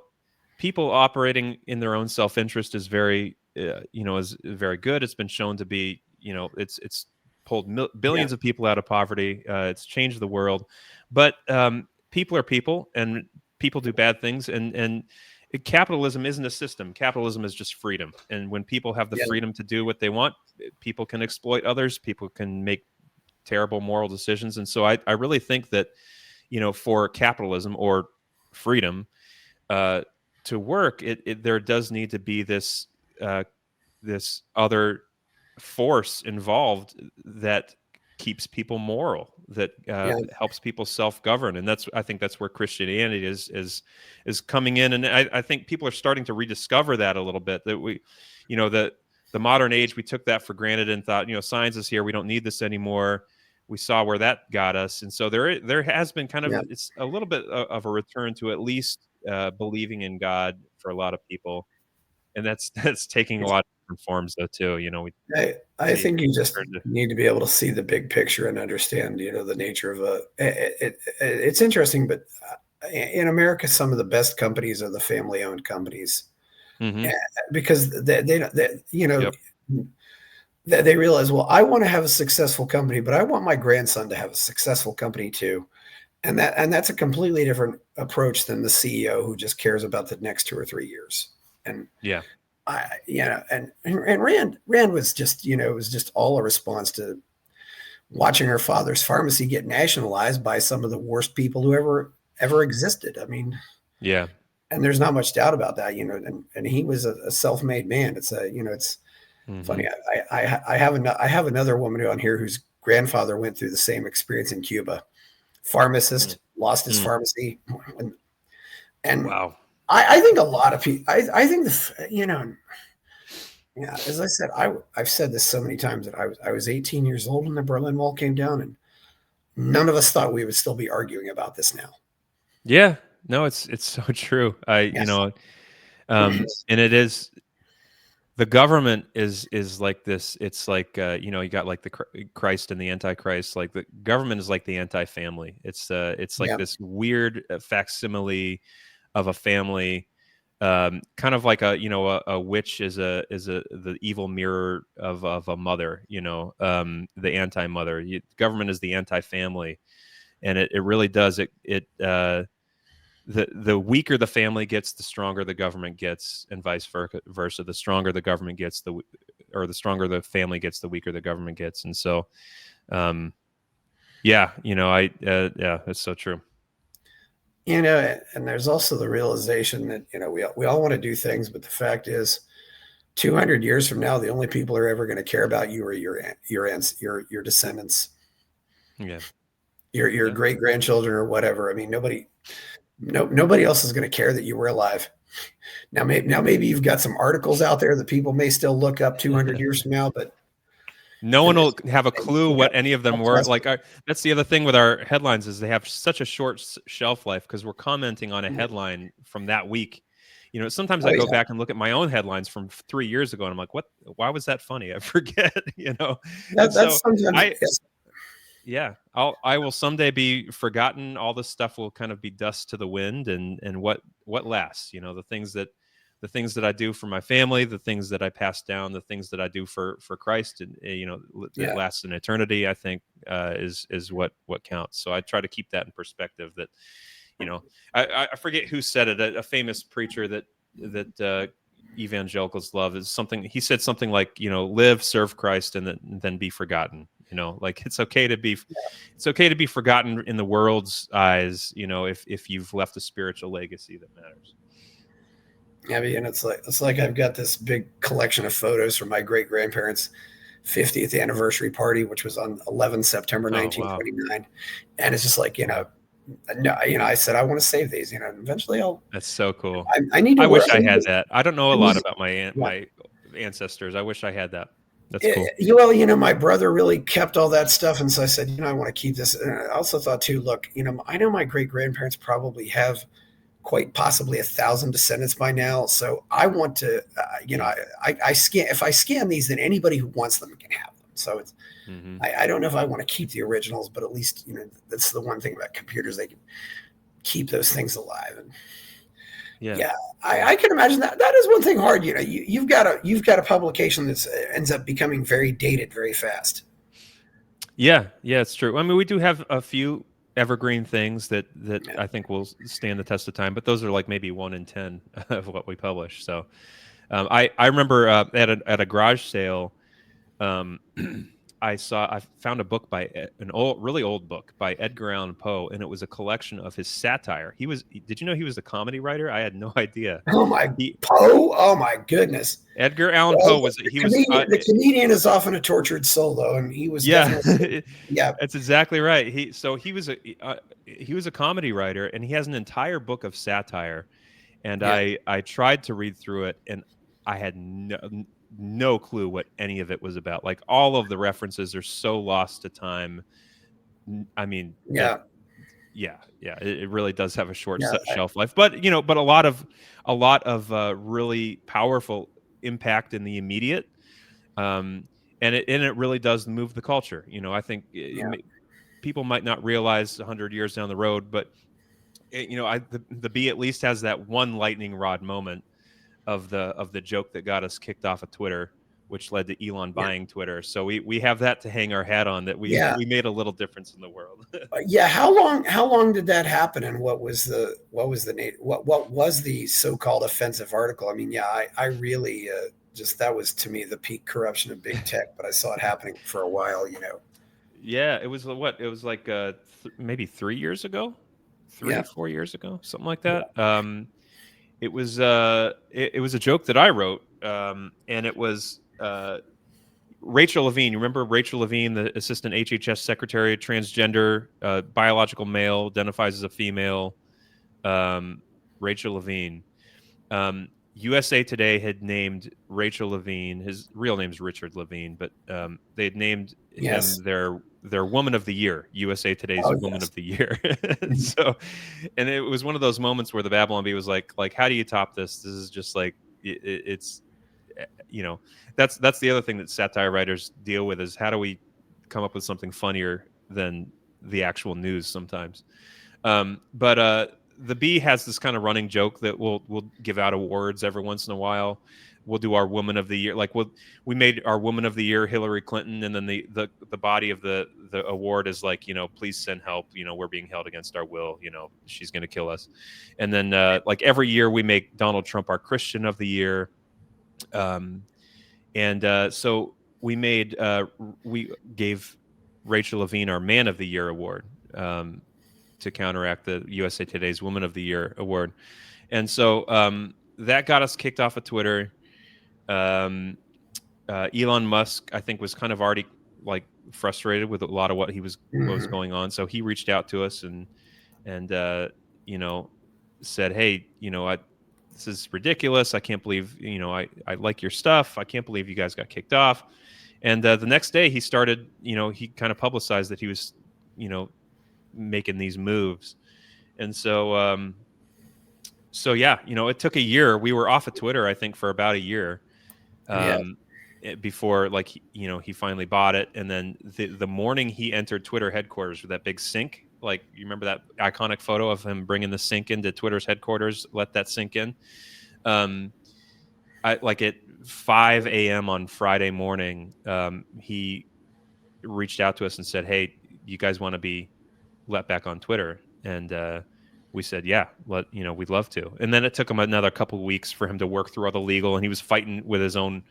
people operating in their own self-interest is very good. It's been shown to be, it's pulled yeah, billions of people out of poverty. It's changed the world, but people are people, and people do bad things, and capitalism isn't a system. Capitalism is just freedom, and when people have the yeah, freedom to do what they want, people can exploit others. People can make terrible moral decisions, and so I really think that, for capitalism or freedom uh, to work, there does need to be uh, this other force involved that keeps people moral, that yeah, helps people self-govern, and I think that's where Christianity is coming in, and I think people are starting to rediscover that a little bit. That that the modern age, we took that for granted and thought, science is here, we don't need this anymore. We saw where that got us, and so there has been kind of, yeah. it's a little bit of a return to at least believing in God for a lot of people. and that's taking a lot of different forms though too. We I see think you just turned to- need to be able to see the big picture and understand, the nature of it's interesting, but in America, some of the best companies are the family-owned companies. Mhm. Because Yep. they realize, well, I want to have a successful company, but I want my grandson to have a successful company too. And that's a completely different approach than the CEO who just cares about the next 2 or 3 years. And Yeah. and Rand was just, it was just all a response to watching her father's pharmacy get nationalized by some of the worst people who ever existed. I mean, Yeah. and there's not much doubt about that, and he was a self-made man. It's funny. Mhm. I have another woman on here whose grandfather went through the same experience in Cuba. Mm. Pharmacist, lost his Mm. pharmacy, and Wow. I think a lot of people. I think yeah. As I said, I've said this so many times that I was 18 years old when the Berlin Wall came down, and none of us thought we would still be arguing about this now. Yeah. No, it's so true. Yes. And it is the government is like this. It's like you got like the Christ and the Antichrist. Like the government is like the anti-family. It's like Yeah. this weird facsimile of a family, kind of like a witch is a the evil mirror of a mother. The anti-mother. Government is the anti-family, and it really does the weaker the family gets, the stronger the government gets, and vice versa. The stronger the government gets, or the stronger the family gets, the weaker the government gets. And so, yeah, yeah, that's so true. And there's also the realization that we all want to do things, but the fact is, 200 years from now, the only people who are ever going to care about you are your descendants, Yeah, your yeah. great grandchildren or whatever. I mean, nobody else is going to care that you were alive. Now maybe you've got some articles out there that people may still look up 200 years from now, but No and one will this, have a and you clue look up, what any of them were. trust me. Like, that's the other thing with our headlines is they have such a short shelf life because we're commenting on a headline from that week. Sometimes Oh I go yeah, back and look at my own headlines from 3 years ago, and I'm like, "What? Why was that funny?" I forget. And that's so sometimes. I, Yes. yeah, I will someday be forgotten. All this stuff will kind of be dust to the wind, and what lasts? The things that I do for my family, the things that I pass down, the things that I do for Christ, and that Yeah. lasts in eternity. I think is what counts. So I try to keep that in perspective. That I forget who said it. A famous preacher that evangelicals love is something. He said something like, live, serve Christ, and then be forgotten. Like it's okay to be forgotten in the world's eyes. If you've left a spiritual legacy that matters. I mean, it's like I've got this big collection of photos from my great grandparents' 50th anniversary party, which was on 11 September Oh wow, 1929, and it's just like no, I said I want to save these, and eventually that's so cool. I need to I work. wish I had that. I don't know a lot These, about yeah. my ancestors. I wish I had that. That's cool. Well, my brother really kept all that stuff, and so I said, I want to keep this. And I also thought too, look, I know my great grandparents probably have quite possibly 1,000 descendants by now. So I want to, I scan. If I scan these, then anybody who wants them can have them. So Hmm. I don't know if I want to keep the originals, but at least that's the one thing about computers, they can keep those things alive. And Yeah. yeah, I can imagine that is one thing hard. You've got a publication that ends up becoming very dated very fast. Yeah, yeah, it's true. I mean, we do have a few evergreen things that Yeah. I think will stand the test of time, but those are like maybe 1 in 10 of what we publish. So, I remember at a garage sale, um, I found a book by an really old book by Edgar Allan Poe, and it was a collection of his satire. Did you know he was a comedy writer? I had no idea. Oh my He Poe! Oh my goodness! Edgar Allan Well, Poe was the he was comedian is often a tortured soul, though, and he was Yeah, definitely. Yeah, that's exactly right. He was a comedy writer, and he has an entire book of satire. And yeah, I tried to read through it, and I had no clue what any of it was about. Like all of the references are so lost to time. I mean that yeah. Yeah, it really does have a short Yeah, shelf life, but but a lot of really powerful impact in the immediate, and it really does move the culture. I think yeah, people might not realize 100 years down the road, but the Bee at least has that one lightning rod moment of the joke that got us kicked off of Twitter, which led to Elon yeah, buying Twitter. So we have that to hang our hat on, that we yeah. we made a little difference in the world. Yeah, how long did that happen, and what was the what was the so-called offensive article? I mean, yeah, I really just, that was to me the peak corruption of big tech, but I saw it happening for a while. Yeah, it was what? It was like maybe 3 years ago, Yeah, 4 years ago, something like yeah, that. It was a joke that I wrote, and it was Rachel Levine. You remember Rachel Levine, the assistant HHS secretary, transgender, biological male, identifies as a female. Rachel Levine. USA Today had named Rachel Levine. His real name is Richard Levine, but they had named him yes, their Woman of the Year. USA Today's oh Woman yes, of the Year. mhm, So, and it was one of those moments where the Babylon Bee was like, how do you top this? This is just like it's you know that's the other thing that satire writers deal with, is how do we come up with something funnier than the actual news sometimes. But the Bee has this kind of running joke that we'll give out awards every once in a while. We'll do our Woman of the Year, like we made our Woman of the Year Hillary Clinton, and then the body of the award is like, please send help. We're being held against our will. She's going to kill us. And then like every year we make Donald Trump our Christian of the Year. And so we gave Rachel Levine our Man of the Year award. To counteract the USA Today's Woman of the Year award. And so that got us kicked off of Twitter. Elon Musk, I think, was kind of already like frustrated with a lot of what was mhm. going on. So he reached out to us and you know, said, "Hey, this is ridiculous. I can't believe, I like your stuff. I can't believe you guys got kicked off." And the next day he started, he kind of publicized that he was, making these moves. And so yeah, it took a year. We were off of Twitter, I think, for about a year, Yeah, um before, like, he finally bought it. And then the morning he entered Twitter headquarters with that big sink, like, you remember that iconic photo of him bringing the sink into Twitter's headquarters, let that sink in. I like at 5 a.m. on Friday morning, he reached out to us and said, "Hey, you guys want to be let back on Twitter?" And we said, "Yeah, we'd love to." And then it took him another couple of weeks for him to work through all the legal, and he was fighting with his own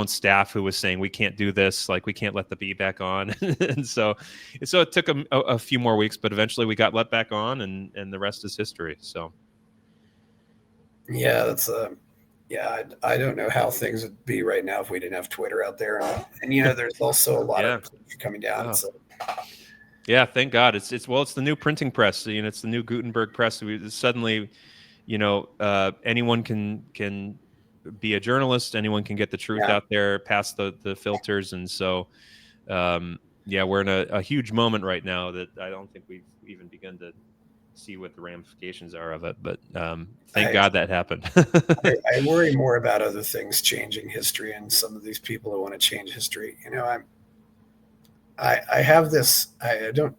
staff, who was saying, "We can't do this, like, we can't let the Bee back on." And so it took him a few more weeks, but eventually we got let back on, and the rest is history. So yeah, that's yeah, I don't know how things would be right now if we didn't have Twitter out there, and there's also a lot yeah. of coming down. Oh. So Yeah, thank God. It's the new printing press. It's the new Gutenberg press. Suddenly, anyone can be a journalist. Anyone can get the truth yeah, out there past the filters. And so, yeah, we're in a huge moment right now that I don't think we've even begun to see what the ramifications are of it. But thank I, God that happened. I worry more about other things changing history, and some of these people who want to change history. I have this. I don't.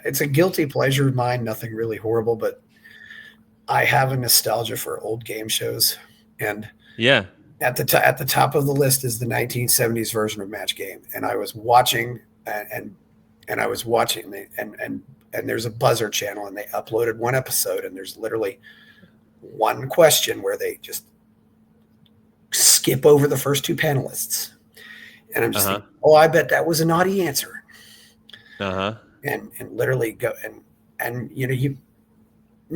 It's a guilty pleasure of mine. Nothing really horrible, but I have a nostalgia for old game shows, and Yeah. at the top of the list is the 1970s version of Match Game, and I was watching and I was watching and there's a buzzer channel, and they uploaded one episode, and there's literally one question where they just skip over the first two panelists, and I'm Uh just huh. thinking, oh, I bet that was a naughty answer, Uh huh. and literally go and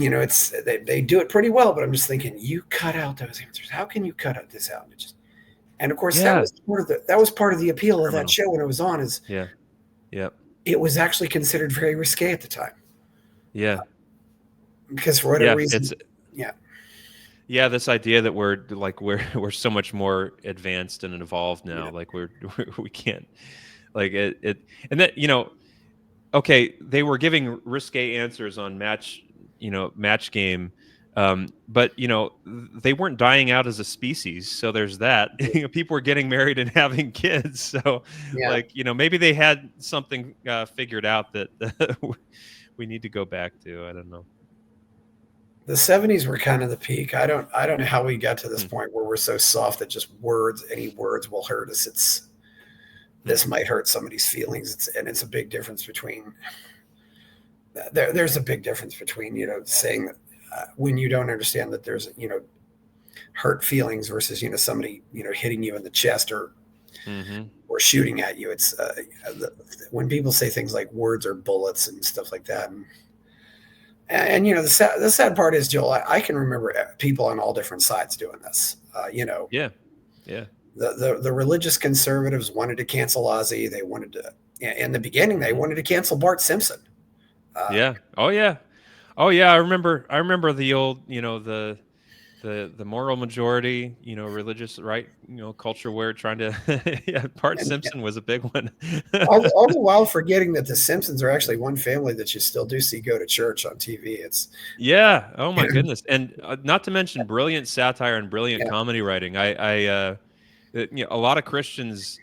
it's they do it pretty well, but I'm just thinking, you cut out those answers. How can you cut out this out? And of course, Yeah. that was part of the appeal of that Criminal. show when it was on, is Yeah. Yep. it was actually considered very risque at the time, Yeah. because for whatever Yeah. reason, yeah, Yeah, this idea that we're so much more advanced and evolved now. yeah, Like we can't, like it and that okay, they were giving risque answers on match game, but they weren't dying out as a species. So there's that. People were getting married and having kids. So Yeah. maybe they had something figured out that we need to go back to. I don't know. The 70s were kind of the peak. I don't know how we got to this Hmm. point where we're so soft that just any words will hurt us. Hmm. This might hurt somebody's feelings. It's a big difference between there's a big difference between saying that when you don't understand that there's hurt feelings versus somebody hitting you in the chest Hmm. or shooting at you. It's when people say things like words are bullets and stuff like that. And the sad part is, Joel, I can remember people on all different sides doing this. Yeah. Yeah. The religious conservatives wanted to cancel Ozzy. They wanted to, in the beginning, they Hmm. wanted to cancel Bart Simpson. Uh, Yeah. Oh yeah. Oh yeah. I remember the old, the moral majority, religious right, culture where trying to yeah, Bart and Simpson was a big one. all the while forgetting that the Simpsons are actually one family that you still do see go to church on TV. It's Yeah. Oh my goodness. And not to mention brilliant satire and brilliant yeah, comedy writing. A lot of Christians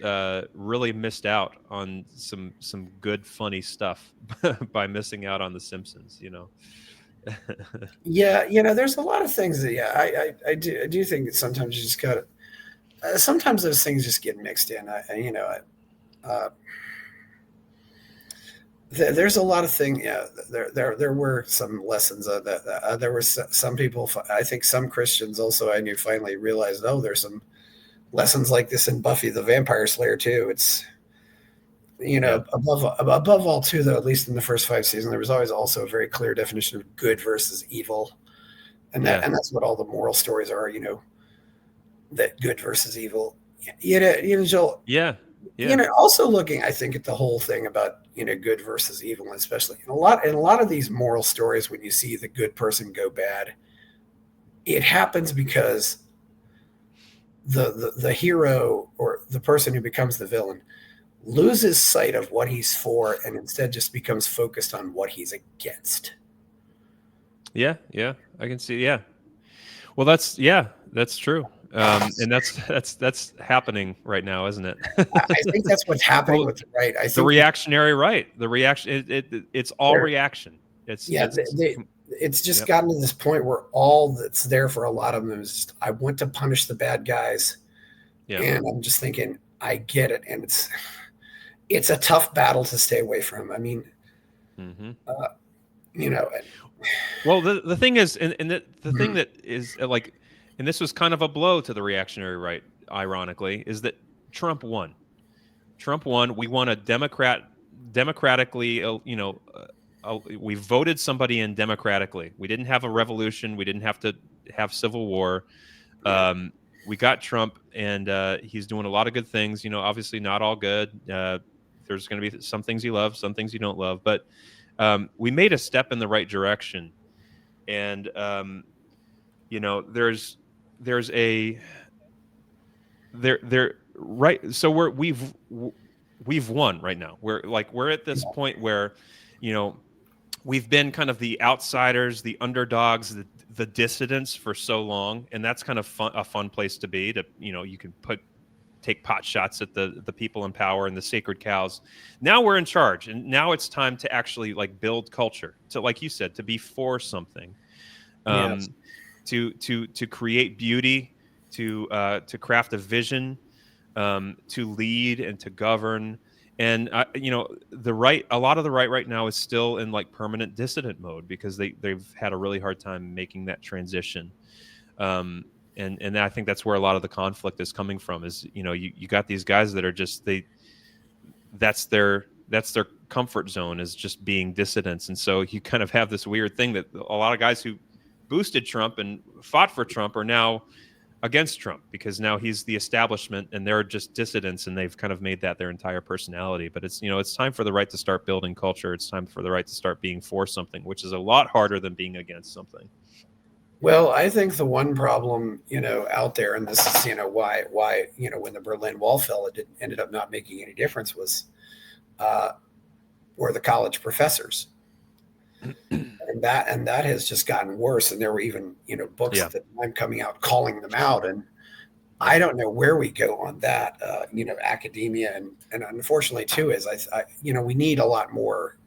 really missed out on some good funny stuff by missing out on The Simpsons. yeah. There's a lot of things that I do think that sometimes you just got to. Sometimes those things just get mixed in. Uh, there's a lot of things. Yeah, there were some lessons that there were some people. I think some Christians also I knew finally realized. Oh, there's some lessons like this in Buffy the Vampire Slayer too. It's Yeah. above all too, though. At least in the first 5 seasons, there was always also a very clear definition of good versus evil, Yeah. and that's what all the moral stories are. That good versus evil. Joel, Yeah. Yeah. also looking, I think, at the whole thing about good versus evil, especially in a lot of these moral stories, when you see the good person go bad, it happens because the hero or the person who becomes the villain loses sight of what he's for and instead just becomes focused on what he's against. Yeah. Yeah. I can see. Yeah. Well, that's true. And that's happening right now, isn't it? I think that's what's happening Well, with the right. I the think that reactionary right, the reaction, it's all they're reaction. It's yeah, it's it's just Yep. gotten to this point where all that's there for a lot of them is just, I want to punish the bad guys, Yeah. and I'm just thinking, I get it, and it's a tough battle to stay away from. I mean, Hmm. uh, you know, Well, the thing is, and the thing mhm, that is and this was kind of a blow to the reactionary right, ironically, is that Trump won. Trump won. We won a democratically. We voted somebody in democratically. We didn't have a revolution. We didn't have to have civil war. yeah, Um, we got Trump, and he's doing a lot of good things. Obviously not all good. There's going to be some things you love, some things you don't love, but we made a step in the right direction. And there's a there right. So we've won right now. We're at this point where you know we've been kind of the outsiders, the underdogs, the dissidents for so long, and that's kind of a fun place to be. You can take pot shots at the people in power and the sacred cows. Now we're in charge, and now it's time to actually build culture. To, like you said, to be for something, yes, um, to create beauty, to craft a vision, to lead and to govern. And the right, a lot of the right now is still in permanent dissident mode because they've had a really hard time making that transition. Um, and I think that's where a lot of the conflict is coming from. Is you got these guys that are just that's their comfort zone, is just being dissidents. And so you kind of have this weird thing that a lot of guys who boosted Trump and fought for Trump are now against Trump because now he's the establishment and they're just dissidents, and they've kind of made that their entire personality. But it's time for the right to start building culture. It's time for the right to start being for something, which is a lot harder than being against something. well, I think the one problem out there, and this is why when the Berlin Wall fell, it ended up not making any difference was. Uh, were the college professors, and that has just gotten worse. And there were even books Yeah. at the time coming out calling them out, and Yeah. I don't know where we go on that. Academia and unfortunately too is we need a lot more.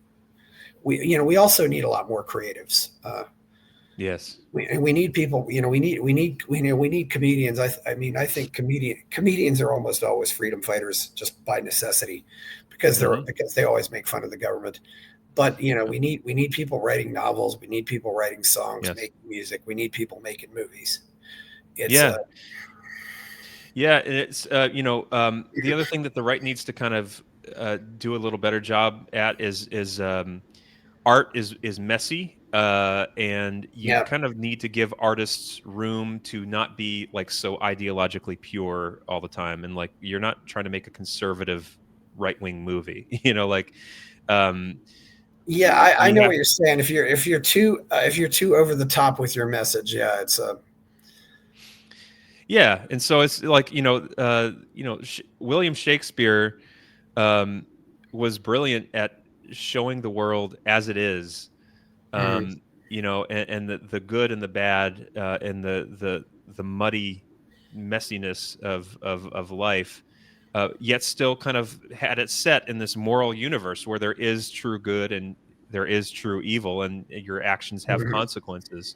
We also need a lot more creatives. Yes. We need people. We need comedians. I think comedians are almost always freedom fighters just by necessity, because Hmm. they always make fun of the government. But we need people writing novels. We need people writing songs, Yes. making music. We need people making movies. It's Yeah. Yeah. And it's the other thing that the right needs to kind of do a little better job at is art is messy, and you yeah kind of need to give artists room to not be like so ideologically pure all the time, and like you're not trying to make a conservative right wing movie, like um, Yeah, I you know have what you're saying. If you're too over the top with your message, yeah, it's yeah, and so it's like William Shakespeare um, was brilliant at showing the world as it is, mhm, and the good and the bad, and the muddy messiness of life, yet still kind of had it set in this moral universe where there is true good and there is true evil, and your actions have mhm, consequences.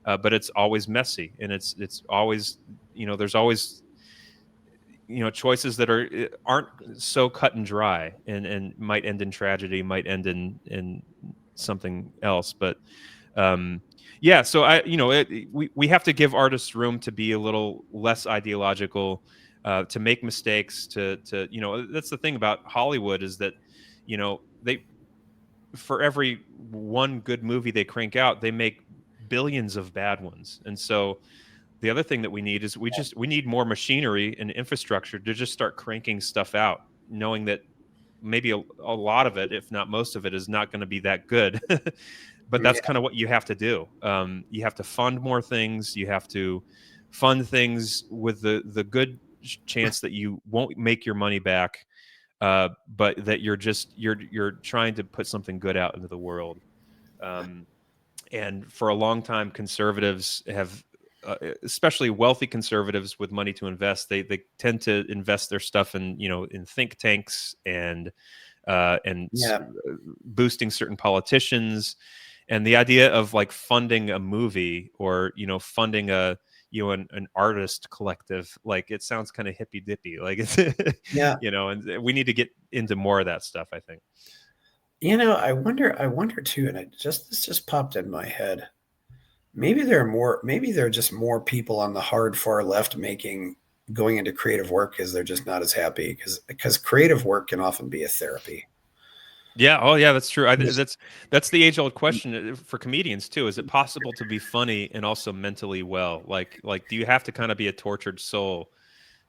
But it's always messy, and it's always there's always choices that aren't so cut and dry, and might end in tragedy, might end in something else. But yeah, so we have to give artists room to be a little less ideological, to make mistakes, to that's the thing about Hollywood, is that they, for every one good movie they crank out, they make billions of bad ones. And so the other thing that we need is we need more machinery and infrastructure to just start cranking stuff out, knowing that maybe a lot of it, if not most of it, is not going to be that good. But that's yeah, kind of what you have to do. You have to fund more things. You have to fund things with the good chance that you won't make your money back, but that you're trying to put something good out into the world. Um, and for a long time, conservatives have, especially wealthy conservatives with money to invest, they tend to invest their stuff in in think tanks, and yeah, boosting certain politicians. And the idea of like funding a movie, or funding an artist collective, like it sounds kind of hippy dippy, like it's yeah. and we need to get into more of that stuff, I think. I wonder too, and this just popped in my head. Maybe there are just more people on the hard far left going into creative work because they're just not as happy because creative work can often be a therapy. Yeah. Oh, yeah. That's true. Yes. That's the age old question, for comedians too. Is it possible to be funny and also mentally well? Do you have to kind of be a tortured soul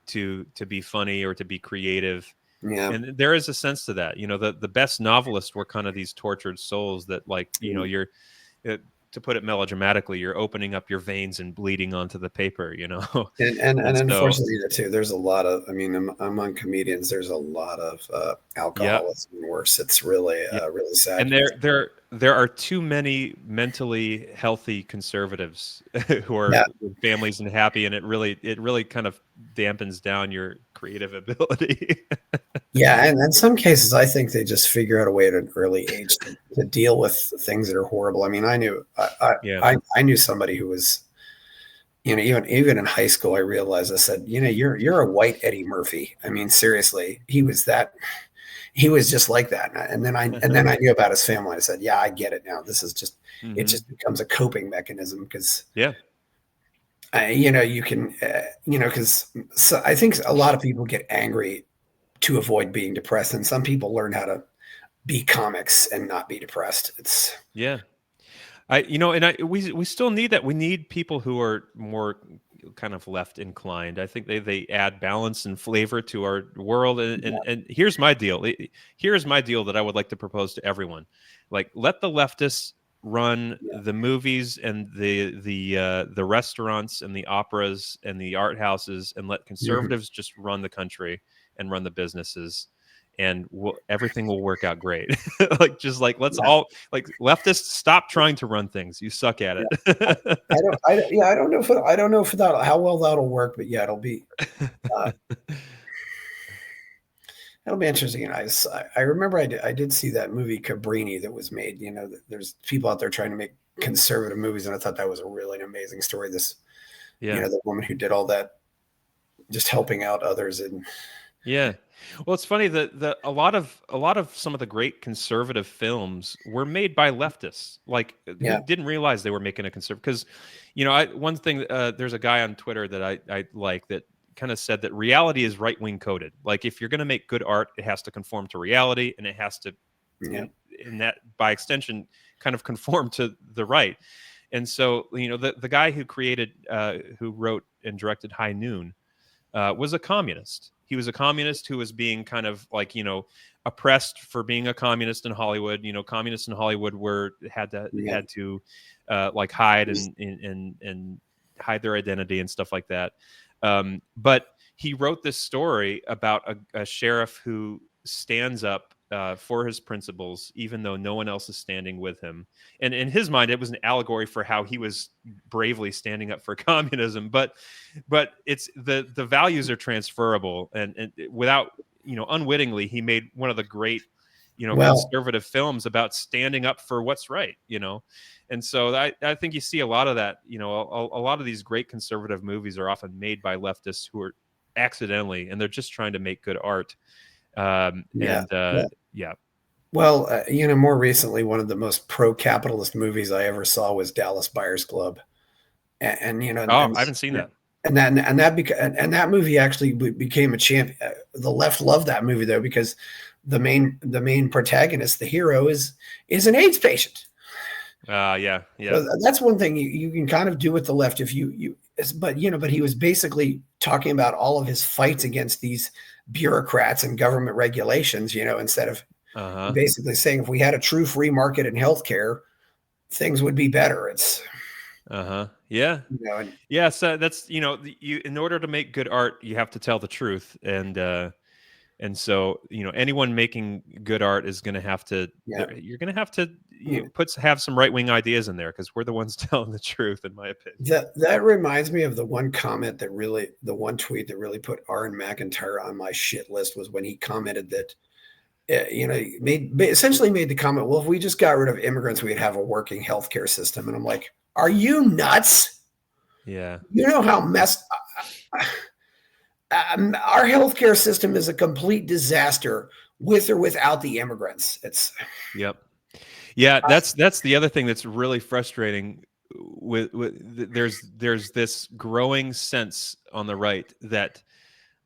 to be funny or to be creative? Yeah. And there is a sense to that. The best novelists were kind of these tortured souls that, like, Mm. you're, uh, to put it melodramatically, you're opening up your veins and bleeding onto the paper. And And so, unfortunately, too, there's a lot of. I mean, among comedians, there's a lot of yeah, alcoholism and worse. It's really yeah. really sad. And there are too many mentally healthy conservatives who are Yeah, with families and happy, and it really kind of dampens down your creative ability. yeah, and in some cases, I think they just figure out a way at an early age to deal with things that are horrible. I mean, Yeah. I knew somebody who was, even in high school, I realized, I said, you're a white Eddie Murphy. I mean, seriously, he was just like that. And then I knew about his family. I said, yeah, I get it now. It Hmm. just becomes a coping mechanism because Yeah. you can, because so I think a lot of people get angry to avoid being depressed, and some people learn how to be comics and not be depressed. It's Yeah. And we still need that. We need people who are more kind of left inclined. I think they add balance and flavor to our world. And here's my deal. Here's my deal that I would like to propose to everyone. Like, let the leftists run yeah, the movies and the restaurants and the operas and the art houses, and let mhm, conservatives just run the country and run the businesses. and everything will work out great. Let's Yeah. all, like, leftists, stop trying to run things. You suck at it. I don't know if that how well that'll work, but yeah, it'll be interesting. And I remember I did see that movie Cabrini that was made. There's people out there trying to make conservative movies, and I thought that was a really amazing story. This, the woman who did all that, just helping out others. And yeah, well, it's funny that a lot of some of the great conservative films were made by leftists, like, who didn't realize they were making a conservative. Because, one thing, there's a guy on Twitter that I like that kind of said that reality is right-wing coded. Like, if you're going to make good art, it has to conform to reality, and it has to, in that, by extension, kind of conform to the right. And so, the guy who wrote and directed High Noon was a communist. He was a communist who was being kind of, like, oppressed for being a communist in Hollywood. Communists in Hollywood had to like, hide and hide their identity and stuff like that. But he wrote this story about a sheriff who stands up for his principles, even though no one else is standing with him. And in his mind, it was an allegory for how he was bravely standing up for communism. But it's the values are transferable, and without, unwittingly, he made one of the great, conservative films about standing up for what's right. And so I think you see a lot of that. A lot of these great conservative movies are often made by leftists who are accidentally, and they're just trying to make good art. Well, more recently, one of the most pro-capitalist movies I ever saw was Dallas Buyers Club, and I haven't seen that. And that movie actually became a champion. The left loved that movie, though, because the main protagonist, the hero, is an AIDS patient. Yeah. So that's one thing you can kind of do with the left but he was basically talking about all of his fights against these bureaucrats and government regulations, instead of basically saying, if we had a true free market in healthcare, things would be better. It's yeah. So that's, in order to make good art, you have to tell the truth. And so, anyone making good art is going to have to, you're going to have to have some right-wing ideas in there, because we're the ones telling the truth, in my opinion. That reminds me of the one tweet that really put Aaron McIntyre on my shit list, was when he commented that, essentially made the comment, well, if we just got rid of immigrants, we'd have a working healthcare system. And I'm like, are you nuts? Yeah. You know how messed our healthcare system is a complete disaster, with or without the immigrants. That's the other thing that's really frustrating. There's this growing sense on the right that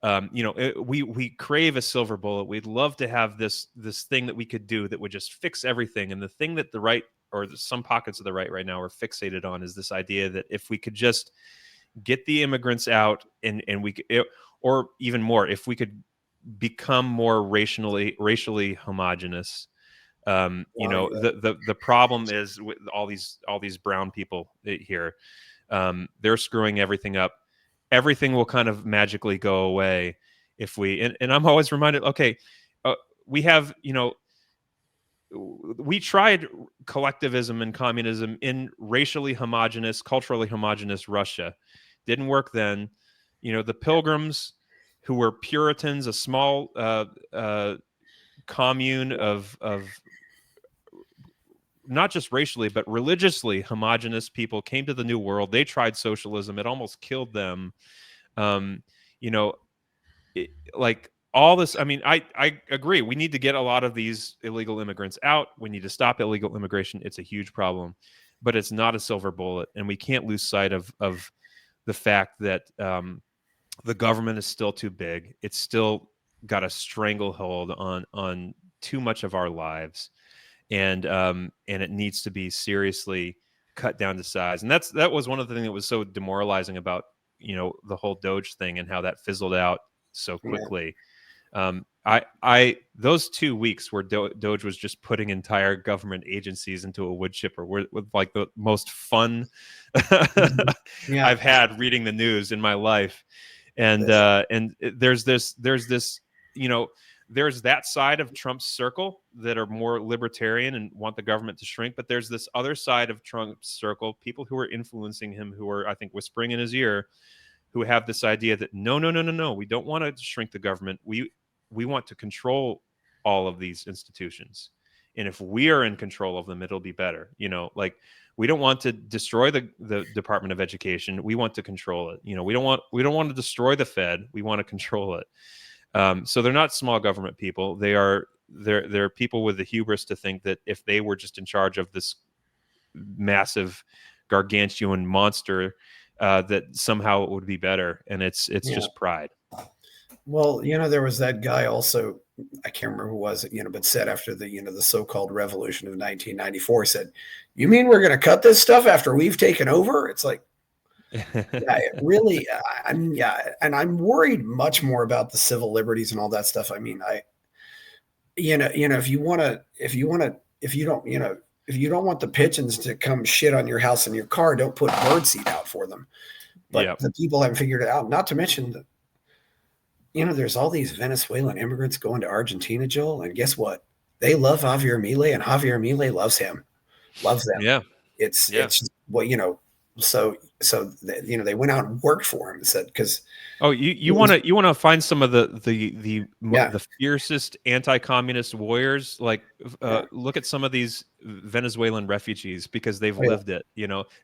we crave a silver bullet. We'd love to have this thing that we could do that would just fix everything. And the thing that the right, or some pockets of the right now, are fixated on, is this idea that if we could just get the immigrants out, and or even more, if we could become more racially homogenous. The problem is with all these brown people here, they're screwing everything up. Everything will kind of magically go away if we, and I'm always reminded, okay, we have, we tried collectivism and communism in racially homogenous, culturally homogenous Russia. Didn't work then. The Pilgrims, who were Puritans, a small commune of not just racially but religiously homogenous people, came to the New World. They tried socialism. It almost killed them. Like all this, I mean, I agree. We need to get a lot of these illegal immigrants out. We need to stop illegal immigration. It's a huge problem, but it's not a silver bullet. And we can't lose sight of the fact that the government is still too big. It's still got a stranglehold on too much of our lives. And it needs to be seriously cut down to size. And that was one of the things that was so demoralizing about, the whole Doge thing, and how that fizzled out so quickly. Those 2 weeks where Doge was just putting entire government agencies into a wood chipper with like the most fun I've had reading the news in my life. And there's this, there's that side of Trump's circle that are more libertarian and want the government to shrink, but there's this other side of Trump's circle, people who are influencing him, who are, I think, whispering in his ear, who have this idea that no, we don't want to shrink the government. We want to control all of these institutions. And if we are in control of them, it'll be better. Like, we don't want to destroy the Department of Education. We want to control it. We don't want to destroy the Fed. We want to control it. So they're not small government people. They're people with the hubris to think that if they were just in charge of this massive, gargantuan monster, that somehow it would be better. And it's just pride. Well, there was that guy also, I can't remember who was it, but said after the so-called revolution of 1994, said, "You mean we're going to cut this stuff after we've taken over?" It's like, yeah, it really, and I'm worried much more about the civil liberties and all that stuff. I mean, if you don't want the pigeons to come shit on your house and your car, don't put birdseed out for them. But the people haven't figured it out. Not to mention that, there's all these Venezuelan immigrants going to Argentina, Joel, and guess what? They love Javier Milei, and Javier Milei loves them. Yeah. It's just, so they went out and worked for him and said, because you want to find some of the fiercest anti-communist warriors, like look at some of these Venezuelan refugees, because they've lived it.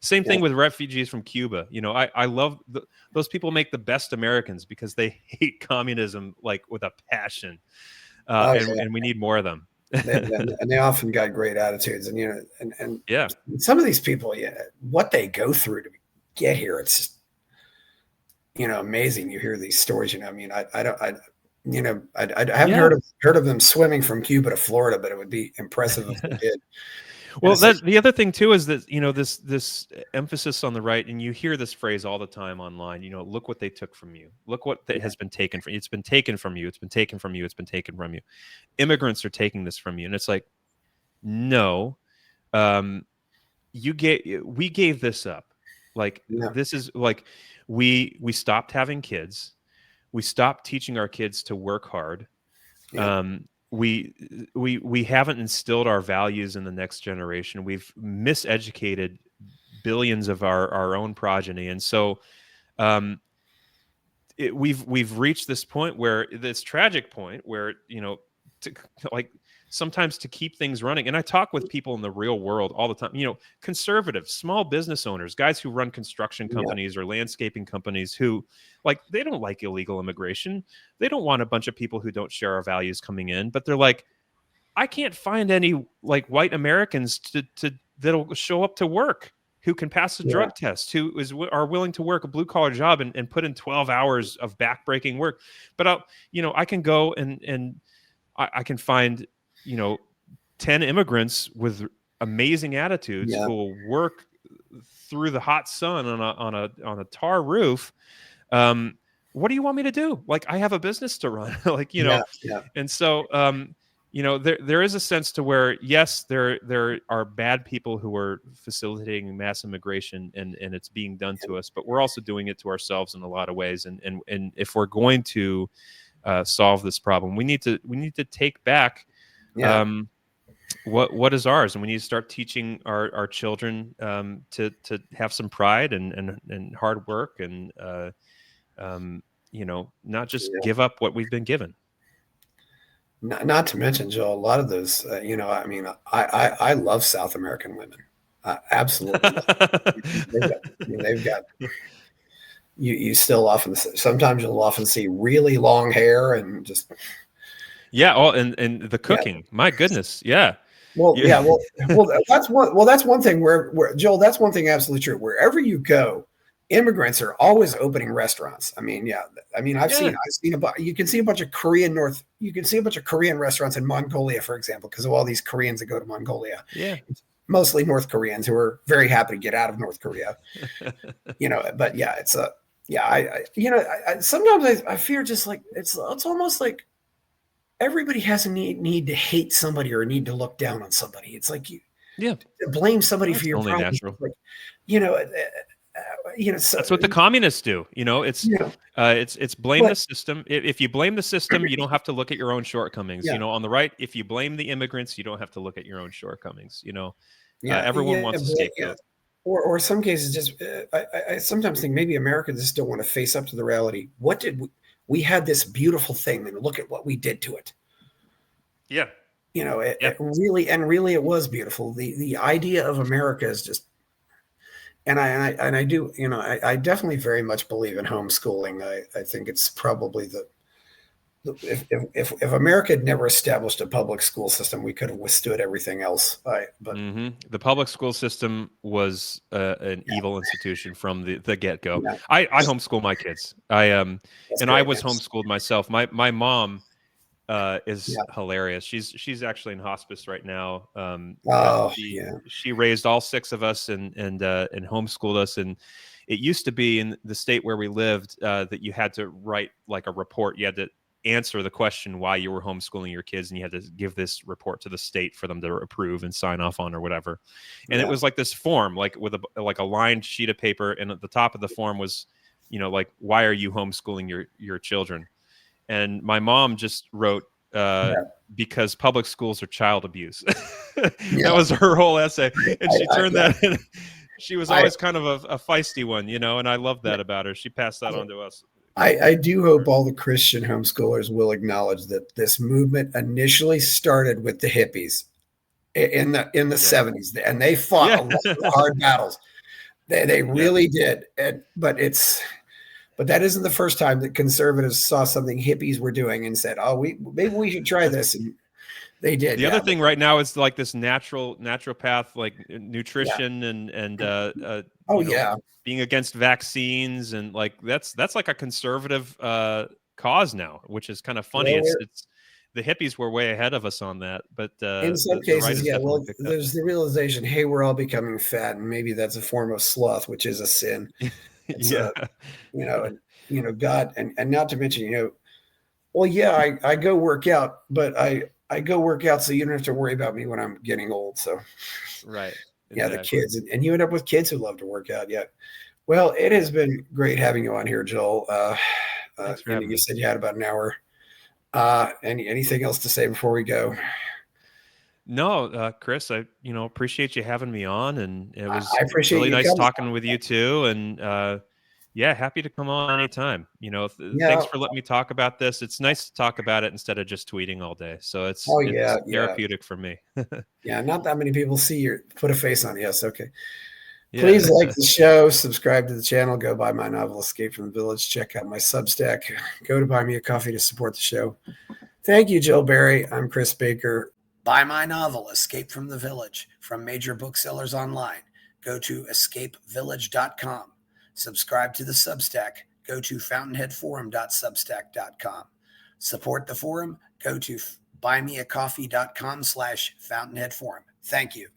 Same thing with refugees from Cuba. I love those people make the best Americans, because they hate communism like with a passion, and we need more of them. and they often got great attitudes, and some of these people, what they go through to get here, it's just, amazing. You hear these stories, I mean, I haven't heard of them swimming from Cuba to Florida, but it would be impressive if they did. Well, the other thing too is that this emphasis on the right, and you hear this phrase all the time online. Look what they took from you. Look what has been taken from you. It's been taken from you. It's been taken from you. It's been taken from you. Immigrants are taking this from you, and it's like, no, we gave this up. Like this is like we stopped having kids. We stopped teaching our kids to work hard. We haven't instilled our values in the next generation. We've miseducated billions of our own progeny, and so we've reached this point, this tragic point where sometimes to keep things running. And I talk with people in the real world all the time. Conservatives, small business owners, guys who run construction companies or landscaping companies, who they don't like illegal immigration. They don't want a bunch of people who don't share our values coming in, but they're like, I can't find any white Americans that'll show up to work, who can pass a drug test, who are willing to work a blue collar job and put in 12 hours of backbreaking work. But I can go and I can find 10 immigrants with amazing attitudes who will work through the hot sun on a tar roof. What do you want me to do? I have a business to run, And so, there is a sense to where, yes, there are bad people who are facilitating mass immigration, and it's being done to us, but we're also doing it to ourselves in a lot of ways. And if we're going to solve this problem, we need to take back what is ours, and we need to start teaching our children to have some pride and hard work, and not just give up what we've been given. Not to mention, Joe, a lot of those, I mean, I love South American women. Absolutely. They've got, you still sometimes you'll often see really long hair and just. Yeah. And the cooking, my goodness. Yeah. Well, that's one thing where Joel, that's one thing absolutely true. Wherever you go, immigrants are always opening restaurants. I mean, I've seen you can see a bunch of Korean restaurants in Mongolia, for example, because of all these Koreans that go to Mongolia. Yeah. It's mostly North Koreans who are very happy to get out of North Korea. But it's sometimes I fear just like it's almost like everybody has a need to hate somebody or a need to look down on somebody. It's like you blame somebody for your problems. Natural. So, That's what the communists do. It's you know, it's blame but the system. If you blame the system, you don't have to look at your own shortcomings. yeah, On the right, if you blame the immigrants, you don't have to look at your own shortcomings. Everyone yeah, wants a but yeah, scapegoat. or some cases, just I sometimes think maybe Americans just don't want to face up to the reality. What did we had this beautiful thing, and look at what we did to it. Yeah, It really it was beautiful. The idea of America is just, and I do, I definitely very much believe in homeschooling. I think it's probably if America had never established a public school system, we could have withstood everything else. But The public school system was an evil institution from the get go. yeah, I homeschool my kids. that's And I great, was man. homeschooled myself. My mom is Yeah. hilarious. She's actually in hospice right now. But Oh, she yeah. she raised all six of us and homeschooled us. And it used to be in the state where we lived that you had to write like a report. You had to answer the question why you were homeschooling your kids, and you had to give this report to the state for them to approve and sign off on or whatever. And it Yeah. was like this form, like with a lined sheet of paper, and at the top of the form was, like, why are you homeschooling your children? And my mom just wrote, Yeah. because public schools are child abuse. That Yeah. was her whole essay. And she turned Yeah. that in. She was I, always kind of a feisty one, and I loved that about her. She passed that on to us. I do hope all the Christian homeschoolers will acknowledge that this movement initially started with the hippies in the Yeah. 70s, and they fought Yeah. a lot of hard battles. They really did. But that isn't the first time that conservatives saw something hippies were doing and said, "Oh, maybe we should try this." And they did. The Yeah. other thing right now is like this naturopath, like Yeah. nutrition and Oh, yeah. being against vaccines, and like that's like a conservative cause now, which is kind of funny. Well, It's the hippies were way ahead of us on that, but in some the right cases, has yeah. definitely Well, picked up. there's the realization, hey, we're all becoming fat, and maybe that's a form of sloth, which is a sin. It's Yeah. and God, and not to mention, well, yeah, I go work out, but I go work out so you don't have to worry about me when I'm getting old. So Right. yeah, the Exactly. kids, and you end up with kids who love to work out. Yeah. Well, it has been great having you on here, Joel. Thanks for having You me. said you had about an hour. Anything else to say before we go? No, Chris, I appreciate you having me on, and it was I appreciate really you nice coming. talking with you too. And yeah, happy to come on anytime. Yeah. Thanks for letting me talk about this. It's nice to talk about it instead of just tweeting all day. So Oh, it's yeah. therapeutic for me. Yeah. Not that many people see your put a face on. Yes. Okay. Yeah. Please like the show, subscribe to the channel, go buy my novel, Escape from the Village, check out my Substack, go to Buy Me a Coffee to support the show. Thank you, Jill Barry. I'm Chris Baker. Buy my novel, Escape from the Village, from major booksellers online. Go to escapevillage.com. Subscribe to the Substack. Go to fountainheadforum.substack.com. Support the forum. Go to buymeacoffee.com/fountainheadforum. Thank you.